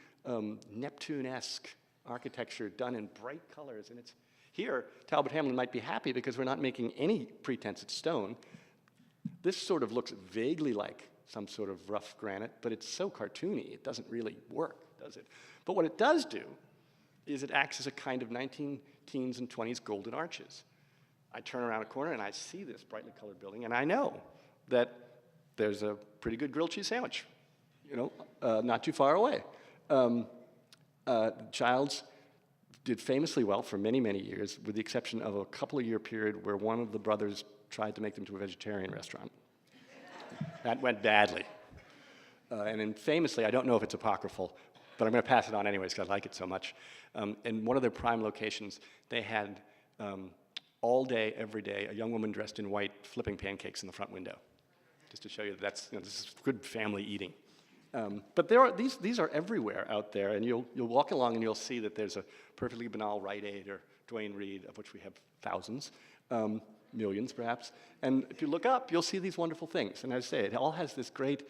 Neptune-esque architecture done in bright colors. And it's here, Talbot Hamlin might be happy because we're not making any pretense at stone. This sort of looks vaguely like some sort of rough granite, but it's so cartoony, it doesn't really work, does it? But what it does do is it acts as a kind of 19 teens and 20s golden arches. I turn around a corner and I see this brightly colored building, and I know that there's a pretty good grilled cheese sandwich, not too far away. Childs did famously well for many, many years, with the exception of a couple of year period where one of the brothers tried to make them to a vegetarian restaurant. That went badly. And then famously, I don't know if it's apocryphal, but I'm going to pass it on anyways because I like it so much. In one of their prime locations, they had all day, every day, a young woman dressed in white flipping pancakes in the front window, just to show you that this is good family eating. But these are everywhere out there, and you'll walk along and you'll see that there's a perfectly banal Rite Aid or Duane Reade, of which we have thousands, millions perhaps. And if you look up, you'll see these wonderful things. And as I say, it all has this great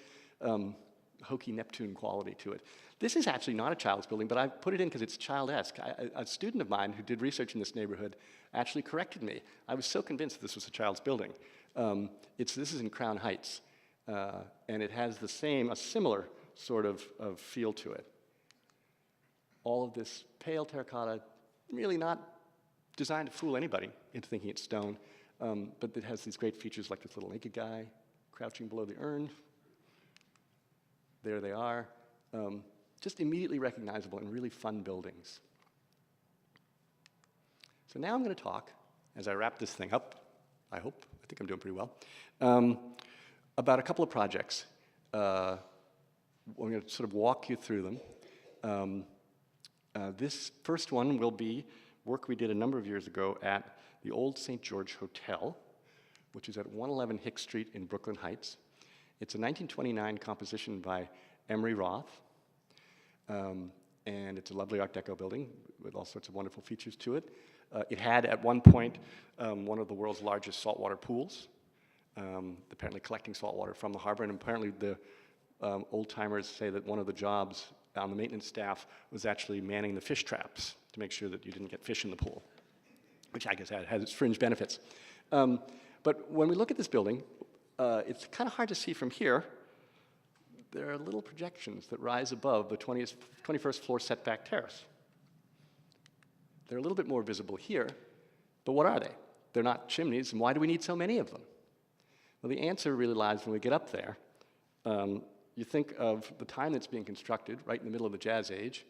hokey Neptune quality to it. This is actually not a Child's building, but I put it in because it's child-esque. A student of mine who did research in this neighborhood actually corrected me. I was so convinced this was a Child's building. This is in Crown Heights. And it has a similar sort of feel to it. All of this pale terracotta, really not designed to fool anybody into thinking it's stone, but it has these great features like this little naked guy crouching below the urn. There they are. Just immediately recognizable and really fun buildings. So now I'm going to talk, as I wrap this thing up, I think I'm doing pretty well, about a couple of projects. I'm going to sort of walk you through them. This first one will be work we did a number of years ago at the old St. George Hotel, which is at 111 Hicks Street in Brooklyn Heights. It's a 1929 composition by Emery Roth, and it's a lovely Art Deco building with all sorts of wonderful features to it. It had, at one point, one of the world's largest saltwater pools, apparently collecting saltwater from the harbor, and apparently the old-timers say that one of the jobs on the maintenance staff was actually manning the fish traps to make sure that you didn't get fish in the pool, which I guess has its fringe benefits. But when we look at this building, it's kind of hard to see from here. There are little projections that rise above the 21st floor setback terrace. They're a little bit more visible here, but what are they? They're not chimneys, and why do we need so many of them? Well, the answer really lies when we get up there. You think of the time that's being constructed, right in the middle of the Jazz Age,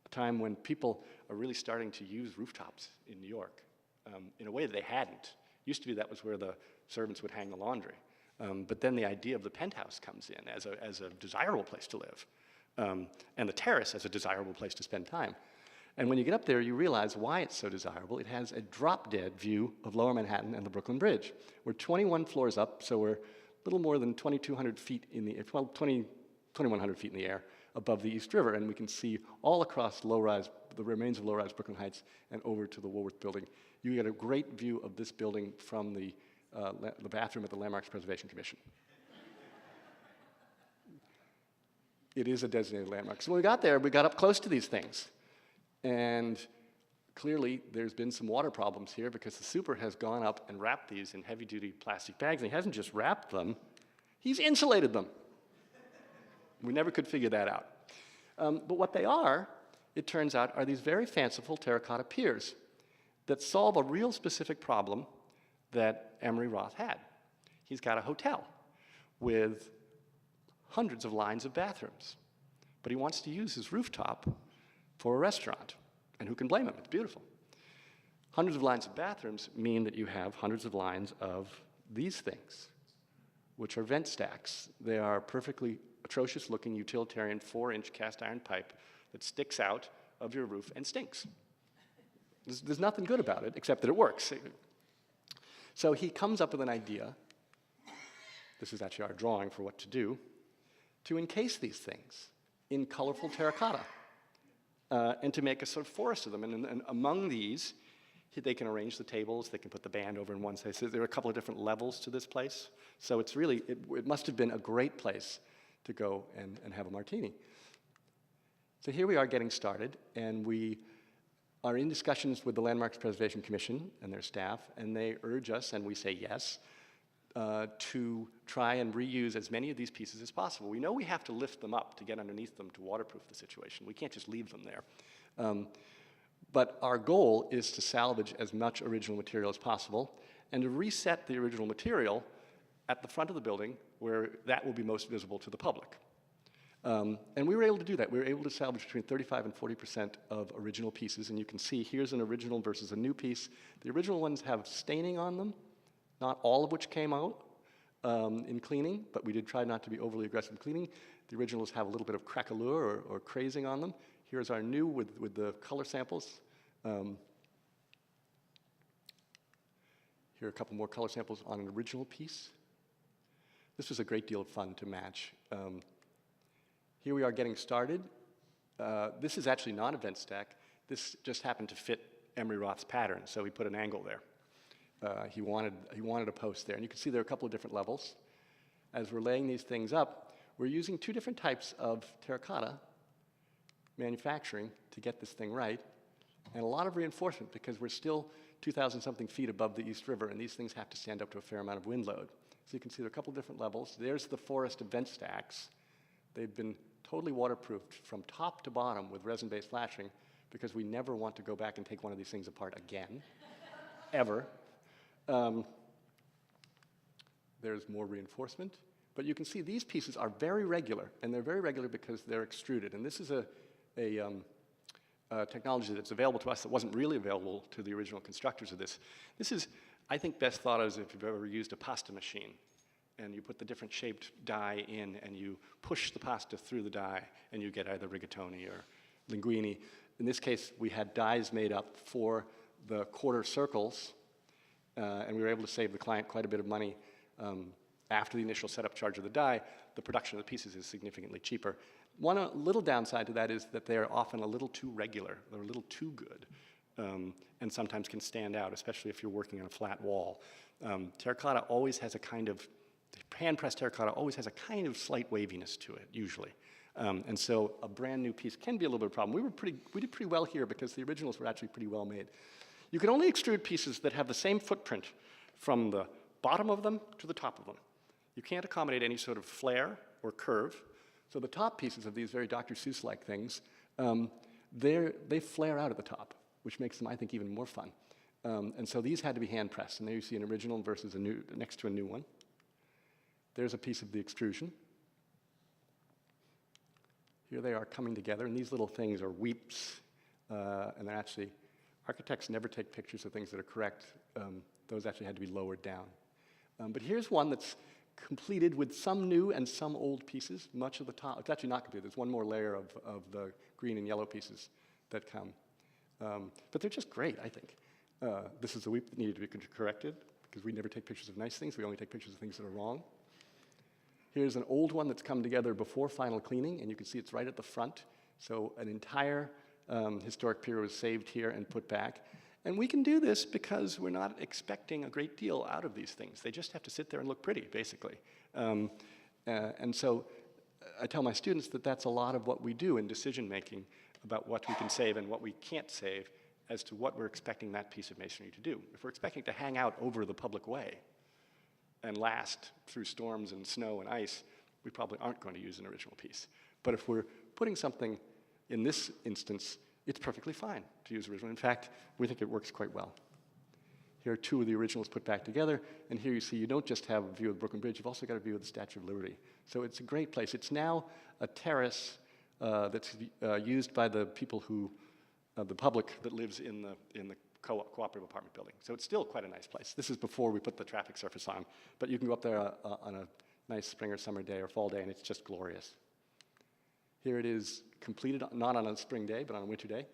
a time when people are really starting to use rooftops in New York in a way that they hadn't. Used to be that was where the servants would hang the laundry. But then the idea of the penthouse comes in as a desirable place to live, and the terrace as a desirable place to spend time. And when you get up there, you realize why it's so desirable. It has a drop-dead view of Lower Manhattan and the Brooklyn Bridge. We're 21 floors up, so we're a little more than 2,200 feet in the 2,100 feet in the air above the East River, and we can see all across low-rise, the remains of low-rise Brooklyn Heights, and over to the Woolworth Building. You get a great view of this building from the bathroom at the Landmarks Preservation Commission. It is a designated landmark. So when we got there, we got up close to these things. And clearly, there's been some water problems here because the super has gone up and wrapped these in heavy-duty plastic bags. And he hasn't just wrapped them, he's insulated them. We never could figure that out. But what they are it turns out, are these very fanciful terracotta piers that solve a real specific problem that Emery Roth had. He's got a hotel with hundreds of lines of bathrooms, but he wants to use his rooftop for a restaurant. And who can blame him? It's beautiful. Hundreds of lines of bathrooms mean that you have hundreds of lines of these things, which are vent stacks. They are perfectly atrocious looking utilitarian 4-inch cast iron pipe that sticks out of your roof and stinks. There's nothing good about it except that it works. So he comes up with an idea, this is actually our drawing for what to do, to encase these things in colorful terracotta and to make a sort of forest of them. And among these, they can arrange the tables, they can put the band over in one side. So there are a couple of different levels to this place. So it's really, it must have been a great place to go and have a martini. So here we are getting started, and we are in discussions with the Landmarks Preservation Commission and their staff, and they urge us, and we say yes, to try and reuse as many of these pieces as possible. We know we have to lift them up to get underneath them to waterproof the situation. We can't just leave them there. But our goal is to salvage as much original material as possible and to reset the original material at the front of the building where that will be most visible to the public. And we were able to do that. We were able to salvage between 35 and 40% of original pieces. And you can see here's an original versus a new piece. The original ones have staining on them, not all of which came out in cleaning, but we did try not to be overly aggressive in cleaning. The originals have a little bit of craquelure or crazing on them. Here's our new with the color samples. Here are a couple more color samples on an original piece. This was a great deal of fun to match. Here we are getting started. This is actually not a vent stack. This just happened to fit Emery Roth's pattern, so we put an angle there. He wanted a post there, and you can see there are a couple of different levels. As we're laying these things up, we're using two different types of terracotta manufacturing to get this thing right, and a lot of reinforcement because we're still 2,000-something feet above the East River, and these things have to stand up to a fair amount of wind load. So you can see there are a couple of different levels. There's the forest of vent stacks. They've been totally waterproofed from top to bottom with resin-based flashing because we never want to go back and take one of these things apart again, ever. There's more reinforcement. But you can see these pieces are very regular, and they're very regular because they're extruded. And this is a technology that's available to us that wasn't really available to the original constructors of this. This is, I think, best thought of as if you've ever used a pasta machine. And you put the different shaped die in, and you push the pasta through the die, and you get either rigatoni or linguine. In this case, we had dies made up for the quarter circles, and we were able to save the client quite a bit of money. After the initial setup charge of the die, the production of the pieces is significantly cheaper. One little downside to that is that they are often a little too regular. They're a little too good, and sometimes can stand out, especially if you're working on a flat wall. Terracotta always has a kind of hand-pressed terracotta always has a kind of slight waviness to it, usually. And so a brand new piece can be a little bit of a problem. We did pretty well here because the originals were actually pretty well made. You can only extrude pieces that have the same footprint from the bottom of them to the top of them. You can't accommodate any sort of flare or curve. So the top pieces of these very Dr. Seuss-like things, they flare out at the top, which makes them, I think, even more fun. And so these had to be hand-pressed. And there you see an original versus a new, next to a new one. There's a piece of the extrusion. Here they are coming together, and these little things are weeps, and they're actually, architects never take pictures of things that are correct. Those actually had to be lowered down. But here's one that's completed with some new and some old pieces. Much of the top, it's actually not complete. There's one more layer of the green and yellow pieces that come. But they're just great, I think. This is a weep that needed to be corrected, because we never take pictures of nice things. We only take pictures of things that are wrong. Here's an old one that's come together before final cleaning, and you can see it's right at the front. So an entire historic pier was saved here and put back. And we can do this because we're not expecting a great deal out of these things. They just have to sit there and look pretty, basically. And so I tell my students that that's a lot of what we do in decision-making about what we can save and what we can't save as to what we're expecting that piece of masonry to do. If we're expecting it to hang out over the public way and last through storms and snow and ice, we probably aren't going to use an original piece. But if we're putting something, in this instance, it's perfectly fine to use original. In fact, we think it works quite well. Here are two of the originals put back together, and here you see you don't just have a view of the Brooklyn Bridge, you've also got a view of the Statue of Liberty. So it's a great place. It's now a terrace that's used by the people who, the public that lives in the cooperative apartment building. So it's still quite a nice place. This is before we put the traffic surface on, but you can go up there on a nice spring or summer day or fall day, and it's just glorious. Here it is completed, not on a spring day, but on a winter day.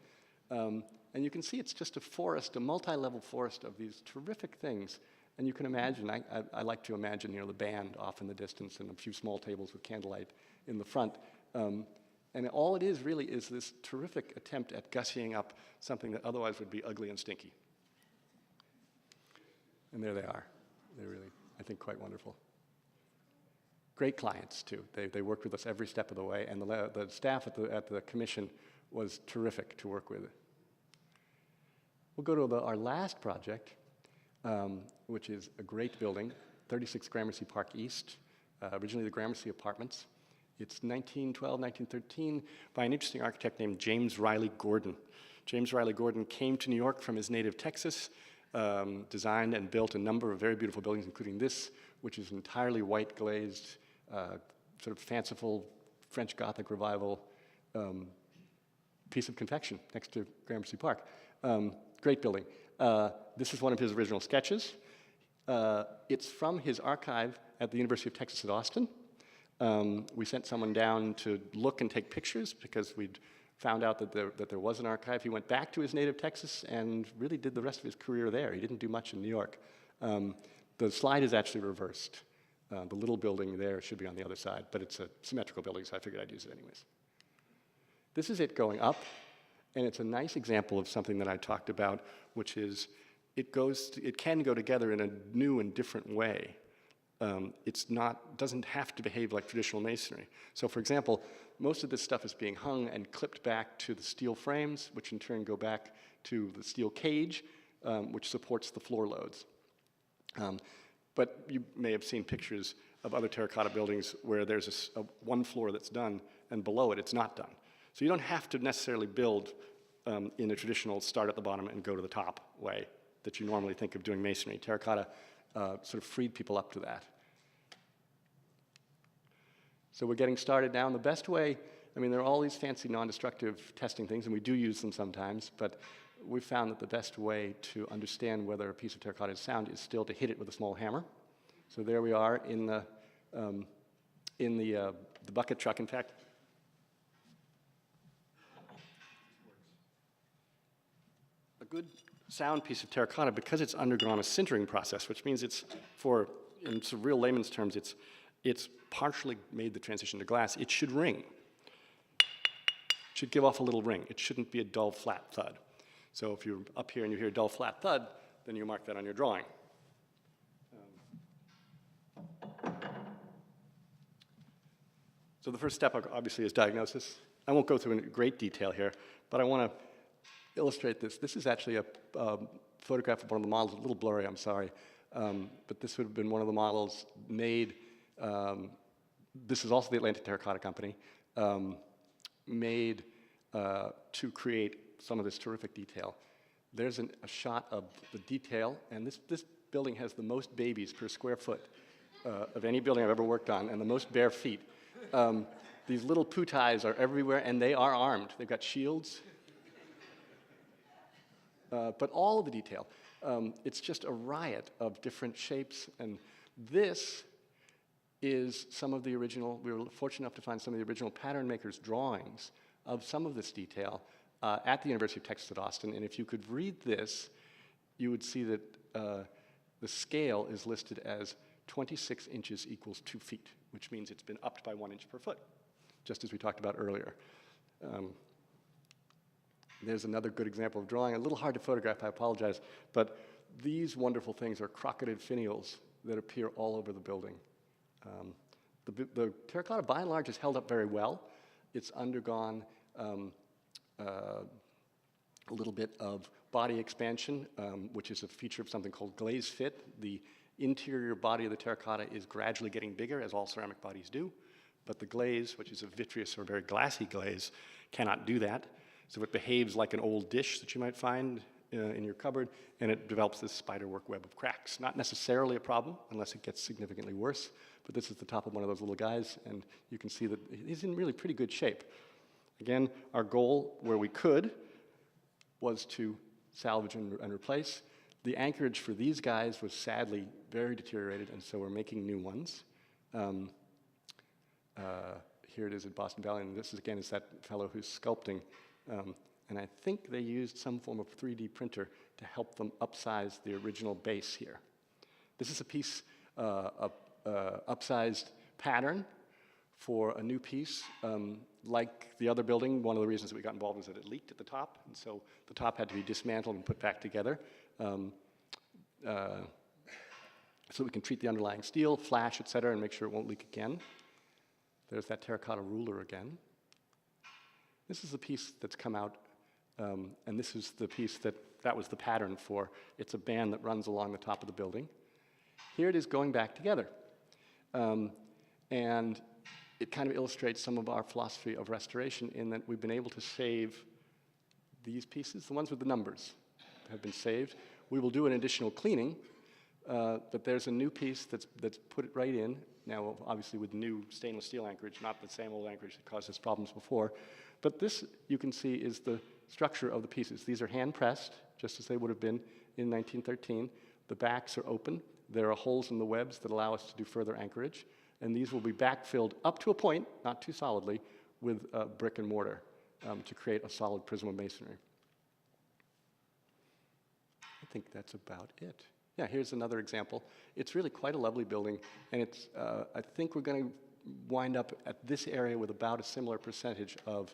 And you can see it's just a forest, a multi-level forest of these terrific things. And you can imagine, I like to imagine, you know, the band off in the distance and a few small tables with candlelight in the front. And all it is really is this terrific attempt at gussying up something that otherwise would be ugly and stinky. And there they are. They're really, I think, quite wonderful. Great clients, too. They worked with us every step of the way, and the staff at the commission was terrific to work with. We'll go to our last project, which is a great building, 36 Gramercy Park East, originally the Gramercy Apartments. It's 1912, 1913, by an interesting architect named James Riley Gordon. James Riley Gordon came to New York from his native Texas, designed and built a number of very beautiful buildings, including this, which is entirely white glazed, sort of fanciful French Gothic revival piece of confection next to Gramercy Park. Great building. This is one of his original sketches. It's from his archive at the University of Texas at Austin. We sent someone down to look and take pictures because we'd found out that there was an archive. He went back to his native Texas and really did the rest of his career there. He didn't do much in New York. The slide is actually reversed. The little building there should be on the other side, but it's a symmetrical building, so I figured I'd use it anyways. This is it going up, and it's a nice example of something that I talked about, which is it can go together in a new and different way. Doesn't have to behave like traditional masonry. So for example, most of this stuff is being hung and clipped back to the steel frames, which in turn go back to the steel cage, which supports the floor loads. But you may have seen pictures of other terracotta buildings where there's one floor that's done, and below it, it's not done. So you don't have to necessarily build in a traditional start at the bottom and go to the top way that you normally think of doing masonry. Terracotta sort of freed people up to that. So we're getting started now, and the best way, I mean, there are all these fancy non-destructive testing things, and we do use them sometimes, but we've found that the best way to understand whether a piece of terracotta is sound is still to hit it with a small hammer. So there we are in the bucket truck. In fact, a good sound piece of terracotta, because it's undergone a sintering process, which means it's, in some real layman's terms, it's partially made the transition to glass. It should ring. It should give off a little ring. It shouldn't be a dull, flat thud. So if you're up here and you hear a dull, flat thud, then you mark that on your drawing. So the first step, obviously, is diagnosis. I won't go through in great detail here, but I want to illustrate this. This is actually a photograph of one of the models, a little blurry, I'm sorry, but this would have been one of the models made. This is also the Atlantic Terracotta Company, made to create some of this terrific detail. There's a shot of the detail, and this building has the most babies per square foot of any building I've ever worked on, and the most bare feet. These little putais are everywhere, and they are armed. They've got shields. But all of the detail, it's just a riot of different shapes, and this is some of the original, we were fortunate enough to find some of the original pattern makers' drawings of some of this detail at the University of Texas at Austin, and if you could read this, you would see that the scale is listed as 26 inches equals 2 feet, which means it's been upped by 1 inch per foot, just as we talked about earlier. There's another good example of drawing, a little hard to photograph, I apologize, but these wonderful things are crocketed finials that appear all over the building. The terracotta, by and large, has held up very well. It's undergone a little bit of body expansion, which is a feature of something called glaze fit. The interior body of the terracotta is gradually getting bigger, as all ceramic bodies do, but the glaze, which is a vitreous or very glassy glaze, cannot do that. So it behaves like an old dish that you might find in your cupboard, and it develops this spiderwork web of cracks. Not necessarily a problem unless it gets significantly worse, but this is the top of one of those little guys, and you can see that he's in really pretty good shape. Again, our goal, where we could, was to salvage and replace. The anchorage for these guys was sadly very deteriorated, and so we're making new ones. Here it is at Boston Valley, and this is, again, is that fellow who's sculpting. And I think they used some form of 3D printer to help them upsize the original base here. This is a piece, upsized pattern for a new piece. Like the other building, one of the reasons that we got involved was that it leaked at the top, and so the top had to be dismantled and put back together. So we can treat the underlying steel, flash, et cetera, and make sure it won't leak again. There's that terracotta ruler again. This is the piece that's come out, and this is the piece that was the pattern for. It's a band that runs along the top of the building. Here it is going back together. And it kind of illustrates some of our philosophy of restoration in that we've been able to save these pieces. The ones with the numbers have been saved. We will do an additional cleaning, but there's a new piece that's put it right in. Now, obviously with new stainless steel anchorage, not the same old anchorage that caused us problems before. But this, you can see, is the structure of the pieces. These are hand-pressed, just as they would have been in 1913. The backs are open. There are holes in the webs that allow us to do further anchorage. And these will be backfilled up to a point, not too solidly, with brick and mortar to create a solid prism of masonry. I think that's about it. Yeah, here's another example. It's really quite a lovely building, and it's, I think we're going to wind up at this area with about a similar percentage of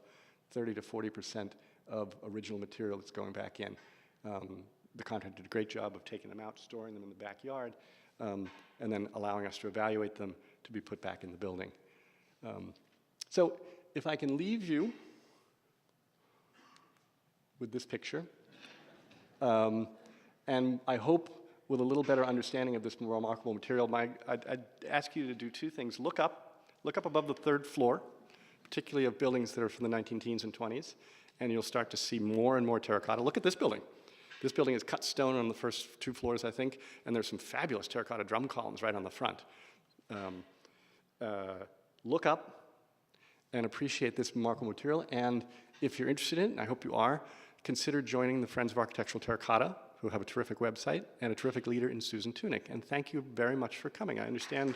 30 to 40% of original material that's going back in. The contractor did a great job of taking them out, storing them in the backyard, and then allowing us to evaluate them to be put back in the building. So if I can leave you with this picture, and I hope with a little better understanding of this remarkable material, I'd ask you to do two things. Look up above the third floor, particularly of buildings that are from the 19-teens and 20s, and you'll start to see more and more terracotta. Look at this building. This building is cut stone on the first 2 floors, I think, and there's some fabulous terracotta drum columns right on the front. Look up and appreciate this remarkable material, and if you're interested in it, and I hope you are, consider joining the Friends of Architectural Terracotta, who have a terrific website and a terrific leader in Susan Tunick. And thank you very much for coming. I understand.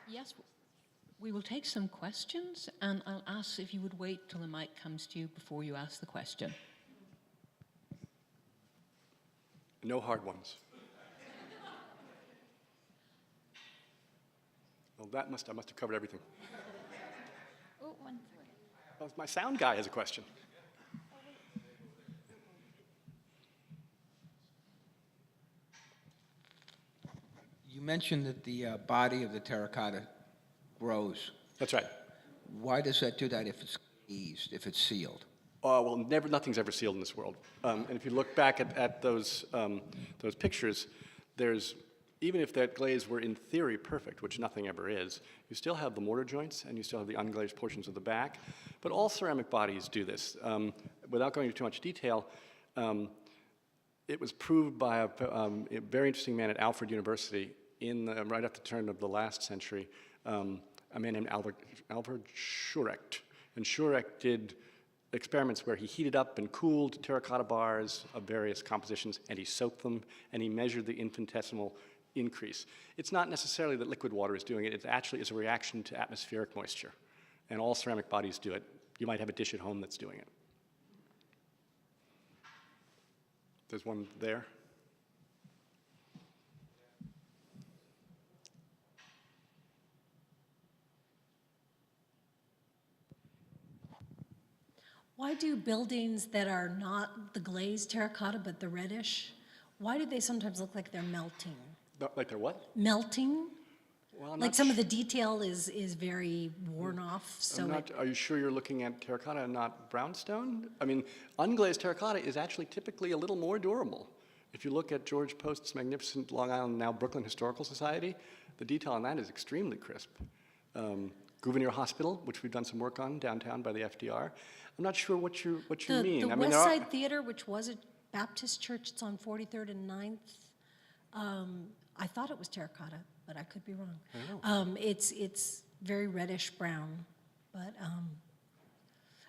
Yes, we will take some questions, and I'll ask if you would wait till the mic comes to you before you ask the question. No hard ones. Well, I must have covered everything. Oh, 1 second. Well, my sound guy has a question. You mentioned that the body of the terracotta grows. That's right. Why does that do that if it's eased, if it's sealed? Well, nothing's ever sealed in this world. And if you look back at those pictures, even if that glaze were in theory perfect, which nothing ever is, you still have the mortar joints and you still have the unglazed portions of the back. But all ceramic bodies do this. Without going into too much detail, it was proved by a very interesting man at Alfred University right at the turn of the last century, a man named Alfred Schurecht. And Schurecht did experiments where he heated up and cooled terracotta bars of various compositions, and he soaked them, and he measured the infinitesimal increase. It's not necessarily that liquid water is doing it. It actually is a reaction to atmospheric moisture. And all ceramic bodies do it. You might have a dish at home that's doing it. There's one there. Why do buildings that are not the glazed terracotta but the reddish, why do they sometimes look like they're melting? Like they're what? Melting? Well, like some of the detail is very worn off. So are you sure you're looking at terracotta and not brownstone? I mean, unglazed terracotta is actually typically a little more durable. If you look at George Post's magnificent Long Island, now Brooklyn Historical Society, the detail on that is extremely crisp. Gouverneur Hospital, which we've done some work on downtown by the FDR. I'm not sure what you mean. The I mean, West Side Theater, which was a Baptist church, it's on 43rd and 9th. I thought it was terracotta, but I could be wrong. I don't know. It's very reddish brown, but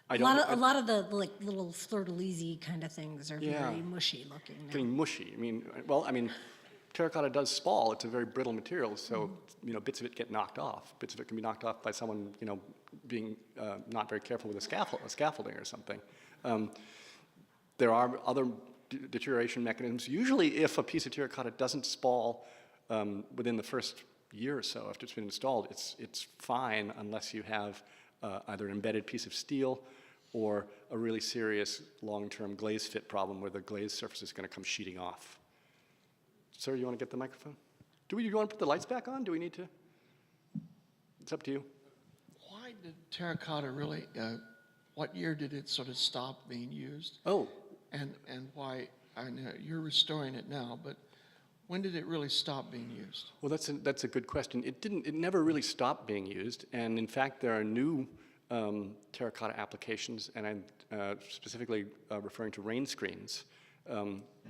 I a don't- lot of the like little fleur-de-lis kind of things are Yeah. very mushy looking now. Getting mushy. I mean, terracotta does spall. It's a very brittle material, so bits of it get knocked off. Bits of it can be knocked off by someone being not very careful with a scaffolding or something. There are other deterioration mechanisms. Usually, if a piece of terracotta doesn't spall within the first year or so after it's been installed, it's fine unless you have either an embedded piece of steel or a really serious long-term glaze fit problem where the glaze surface is going to come sheeting off. Sir, you want to get the microphone? Do you want to put the lights back on? Do we need to? It's up to you. Why did terracotta really, what year did it sort of stop being used? Oh, And why, I know you're restoring it now, but when did it really stop being used? well, that's a good question. It never really stopped being used, and in fact, there are new terracotta applications, and I'm specifically referring to rain screens,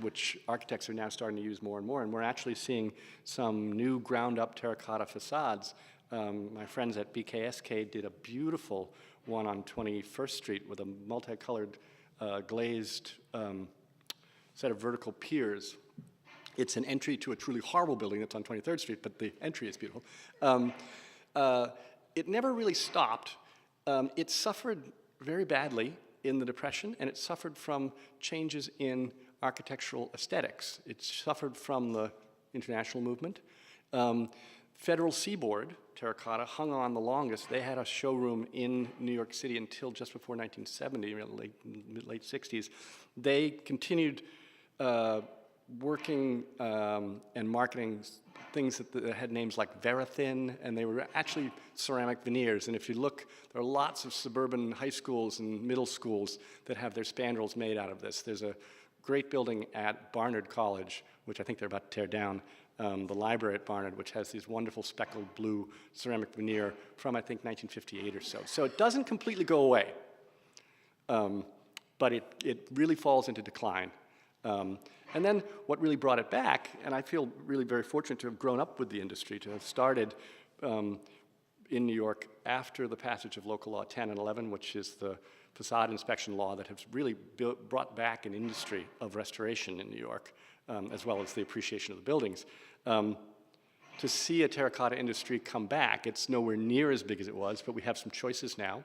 which architects are now starting to use more and more, and we're actually seeing some new ground-up terracotta facades. My friends at BKSK did a beautiful one on 21st Street with a multicolored glazed set of vertical piers. It's an entry to a truly horrible building that's on 23rd Street, but the entry is beautiful. It never really stopped. It suffered very badly in the Depression, and it suffered from changes in architectural aesthetics. It suffered from the international movement. Federal Seaboard Terracotta hung on the longest. They had a showroom in New York City until just before 1970, late 60s. They continued working and marketing things that had names like Verithin, and they were actually ceramic veneers. And if you look, there are lots of suburban high schools and middle schools that have their spandrels made out of this. There's a great building at Barnard College, which I think they're about to tear down, the library at Barnard, which has these wonderful speckled blue ceramic veneer from, I think, 1958 or so. So it doesn't completely go away, but it really falls into decline. And then what really brought it back, and I feel really very fortunate to have grown up with the industry, to have started in New York after the passage of Local Law 10 and 11, which is the facade inspection law that has really brought back an industry of restoration in New York, as well as the appreciation of the buildings. To see a terracotta industry come back, it's nowhere near as big as it was, but we have some choices now.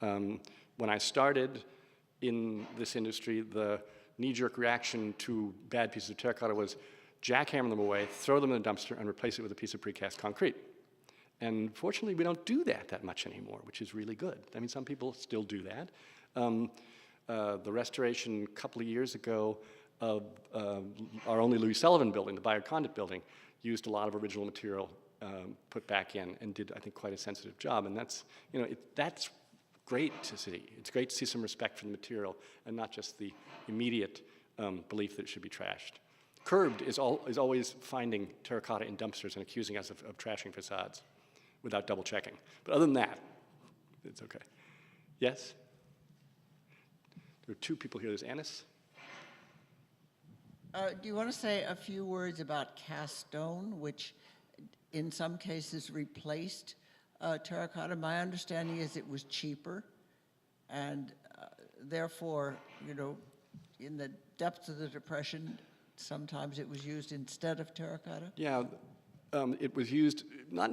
When I started in this industry, the knee-jerk reaction to bad pieces of terracotta was jackhammer them away, throw them in the dumpster, and replace it with a piece of precast concrete. And fortunately, we don't do that much anymore, which is really good. I mean, some people still do that. The restoration a couple of years ago of our only Louis Sullivan building, the Bayard Condit building, used a lot of original material put back in and did, I think, quite a sensitive job. And that's, that's great to see. It's great to see some respect for the material and not just the immediate belief that it should be trashed. Curbed is always finding terracotta in dumpsters and accusing us of trashing facades without double checking. But other than that, it's okay. Yes? There are two people here. There's Annis. Do you want to say a few words about cast stone, which in some cases replaced terracotta? My understanding is it was cheaper, and therefore, in the depths of the Depression, sometimes it was used instead of terracotta? Yeah, it was used not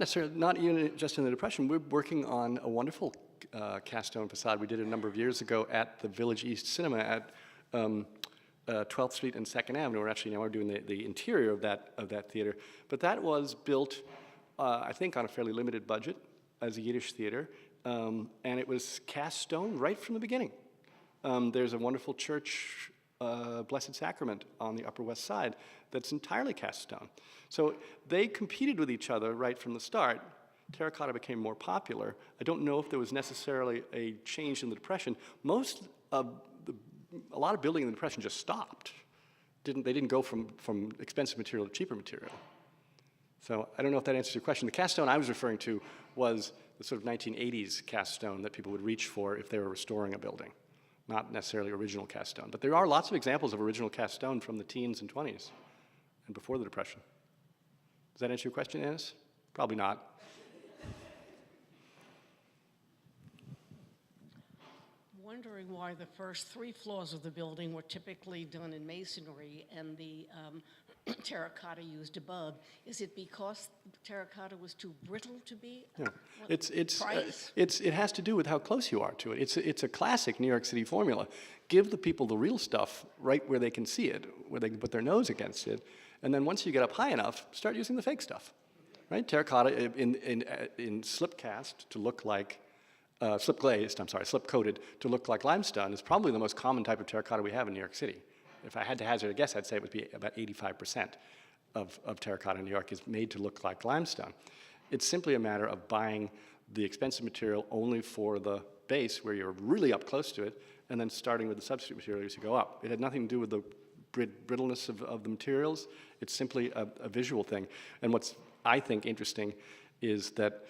even just in the Depression. We're working on a wonderful cast stone facade we did a number of years ago at the Village East Cinema at 12th Street and 2nd Avenue. We're actually now doing the interior of that theater. But that was built, I think, on a fairly limited budget as a Yiddish theater, and it was cast stone right from the beginning. There's a wonderful church, Blessed Sacrament, on the Upper West Side that's entirely cast stone. So they competed with each other right from the start. Terracotta became more popular. I don't know if there was necessarily a change in the Depression. A lot of building in the Depression just stopped. they didn't go from expensive material to cheaper material. So I don't know if that answers your question. The cast stone I was referring to was the sort of 1980s cast stone that people would reach for if they were restoring a building, not necessarily original cast stone. But there are lots of examples of original cast stone from the teens and 20s and before the Depression. Does that answer your question, Annis? Probably not. Wondering why the first 3 floors of the building were typically done in masonry and the terracotta used above. Is it because terracotta was too brittle to be? Yeah. It has to do with how close you are to it. It's a classic New York City formula. Give the people the real stuff right where they can see it, where they can put their nose against it, and then once you get up high enough, start using the fake stuff. Right? Terracotta in slip cast to look like slip glazed, slip coated to look like limestone is probably the most common type of terracotta we have in New York City. If I had to hazard a guess, I'd say it would be about 85% of terracotta in New York is made to look like limestone. It's simply a matter of buying the expensive material only for the base where you're really up close to it, and then starting with the substitute material as you go up. It had nothing to do with the brittleness of the materials. It's simply a visual thing. And what's, I think, interesting is that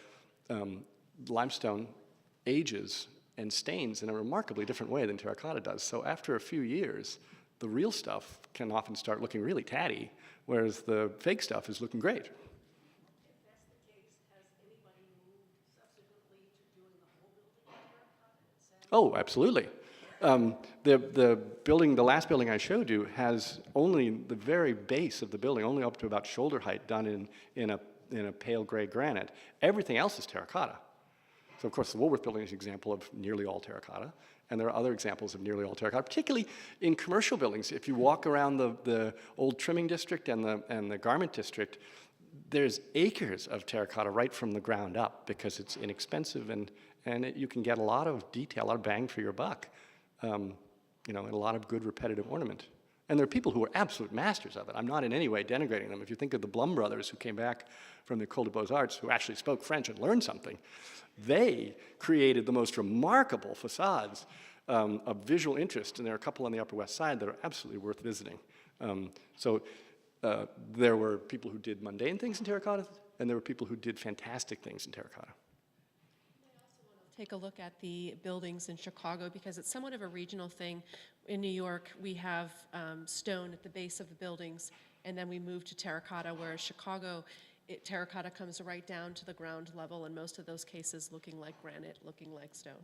limestone ages and stains in a remarkably different way than terracotta does. So after a few years, the real stuff can often start looking really tatty, whereas the fake stuff is looking great. If that's the case, has anybody moved subsequently to doing the whole building in terracotta? Oh, absolutely. The last building I showed you has only the very base of the building, only up to about shoulder height, done in a pale gray granite. Everything else is terracotta. So, of course, the Woolworth building is an example of nearly all terracotta, and there are other examples of nearly all terracotta, particularly in commercial buildings. If you walk around the old trimming district and the garment district, there's acres of terracotta right from the ground up because it's inexpensive and you can get a lot of detail, a lot of bang for your buck, and a lot of good repetitive ornament. And there are people who are absolute masters of it. I'm not in any way denigrating them. If you think of the Blum brothers who came back from the École des Beaux-Arts, who actually spoke French and learned something, they created the most remarkable facades of visual interest, and there are a couple on the Upper West Side that are absolutely worth visiting. There were people who did mundane things in terracotta, and there were people who did fantastic things in terracotta. Take a look at the buildings in Chicago because it's somewhat of a regional thing. In New York, we have stone at the base of the buildings, and then we move to terracotta, whereas Chicago, terracotta comes right down to the ground level, in most of those cases looking like granite, looking like stone.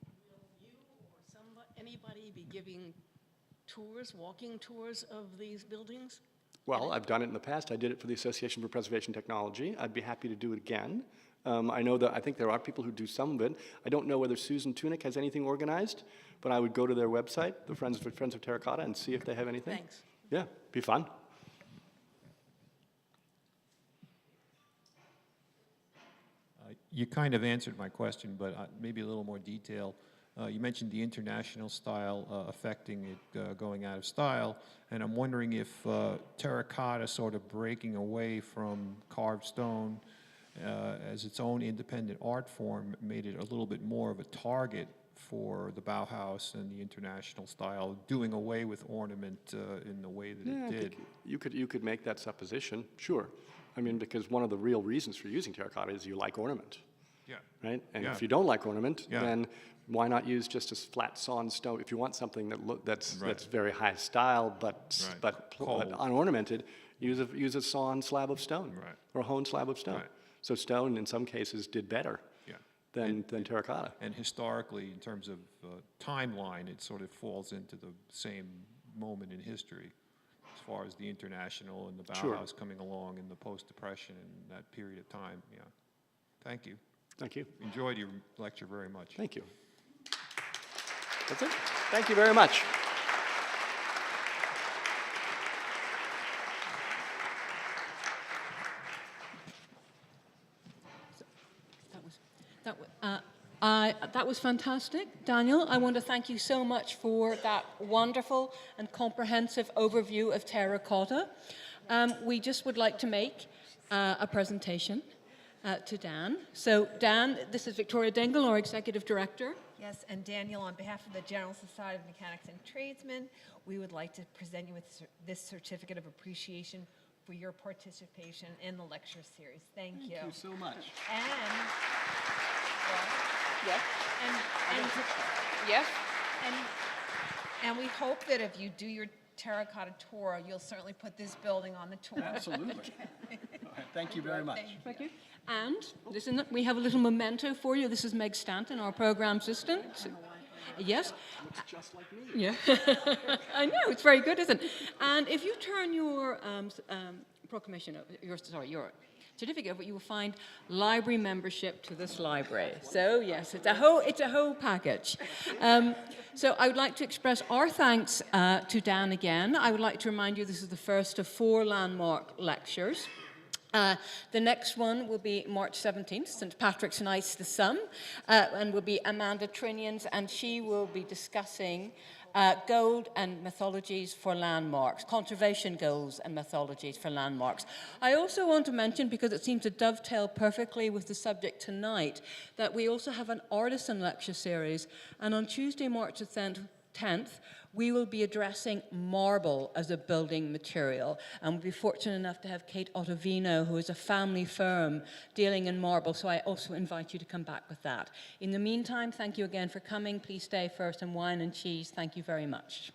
Will you or anybody be giving tours, walking tours of these buildings? Well, I've done it in the past. I did it for the Association for Preservation Technology. I'd be happy to do it again. I think there are people who do some of it. I don't know whether Susan Tunick has anything organized, but I would go to their website, the Friends of Terracotta, and see if they have anything. Thanks. Yeah, be fun. You kind of answered my question, but maybe a little more detail. You mentioned the international style affecting it going out of style, and I'm wondering if terracotta sort of breaking away from carved stone as its own independent art form made it a little bit more of a target for the Bauhaus and the international style, doing away with ornament in the way that it did. You could make that supposition, sure. I mean, because one of the real reasons for using terracotta is you like ornament. Yeah. Right? And Yeah. if you don't like ornament, Yeah. then why not use just a flat sawn stone? If you want something that's very high style but unornamented, use a sawn slab of stone or a honed slab of stone. Right. So stone, in some cases, did better than terracotta. And historically, in terms of timeline, it sort of falls into the same moment in history as far as the international and the Bauhaus coming along in the post-Depression and that period of time. Yeah. Thank you. Thank you. Enjoyed your lecture very much. Thank you. That's it. Thank you very much. That was fantastic. Daniel, I want to thank you so much for that wonderful and comprehensive overview of terracotta. We just would like to make a presentation. to Dan. So Dan, this is Victoria Dingle, our Executive Director. Yes, and Daniel, on behalf of the General Society of Mechanics and Tradesmen, we would like to present you with this certificate of appreciation for your participation in the lecture series. Thank you. Thank you so much. And, Yes. yes. And we hope that if you do your terracotta tour, you'll certainly put this building on the tour. Absolutely. All right, thank you very much. Thank you. And listen, we have a little memento for you. This is Meg Stanton, our program assistant. Yes. Looks just like me. Yeah. I know, it's very good, isn't it? And if you turn your proclamation, your certificate over, you will find library membership to this library. So yes, it's a whole package. So I would like to express our thanks to Dan again. I would like to remind you this is the first of 4 landmark lectures. The next one will be March 17th, St. Patrick's Night the Sun, and will be Amanda Trinian's, and she will be discussing goals and methodologies for landmarks, conservation goals and methodologies for landmarks. I also want to mention, because it seems to dovetail perfectly with the subject tonight, that we also have an artisan lecture series, and on Tuesday, March the 10th, we will be addressing marble as a building material, and we'll be fortunate enough to have Kate Ottavino, who is a family firm dealing in marble, so I also invite you to come back with that. In the meantime, thank you again for coming. Please stay for some wine and cheese. Thank you very much.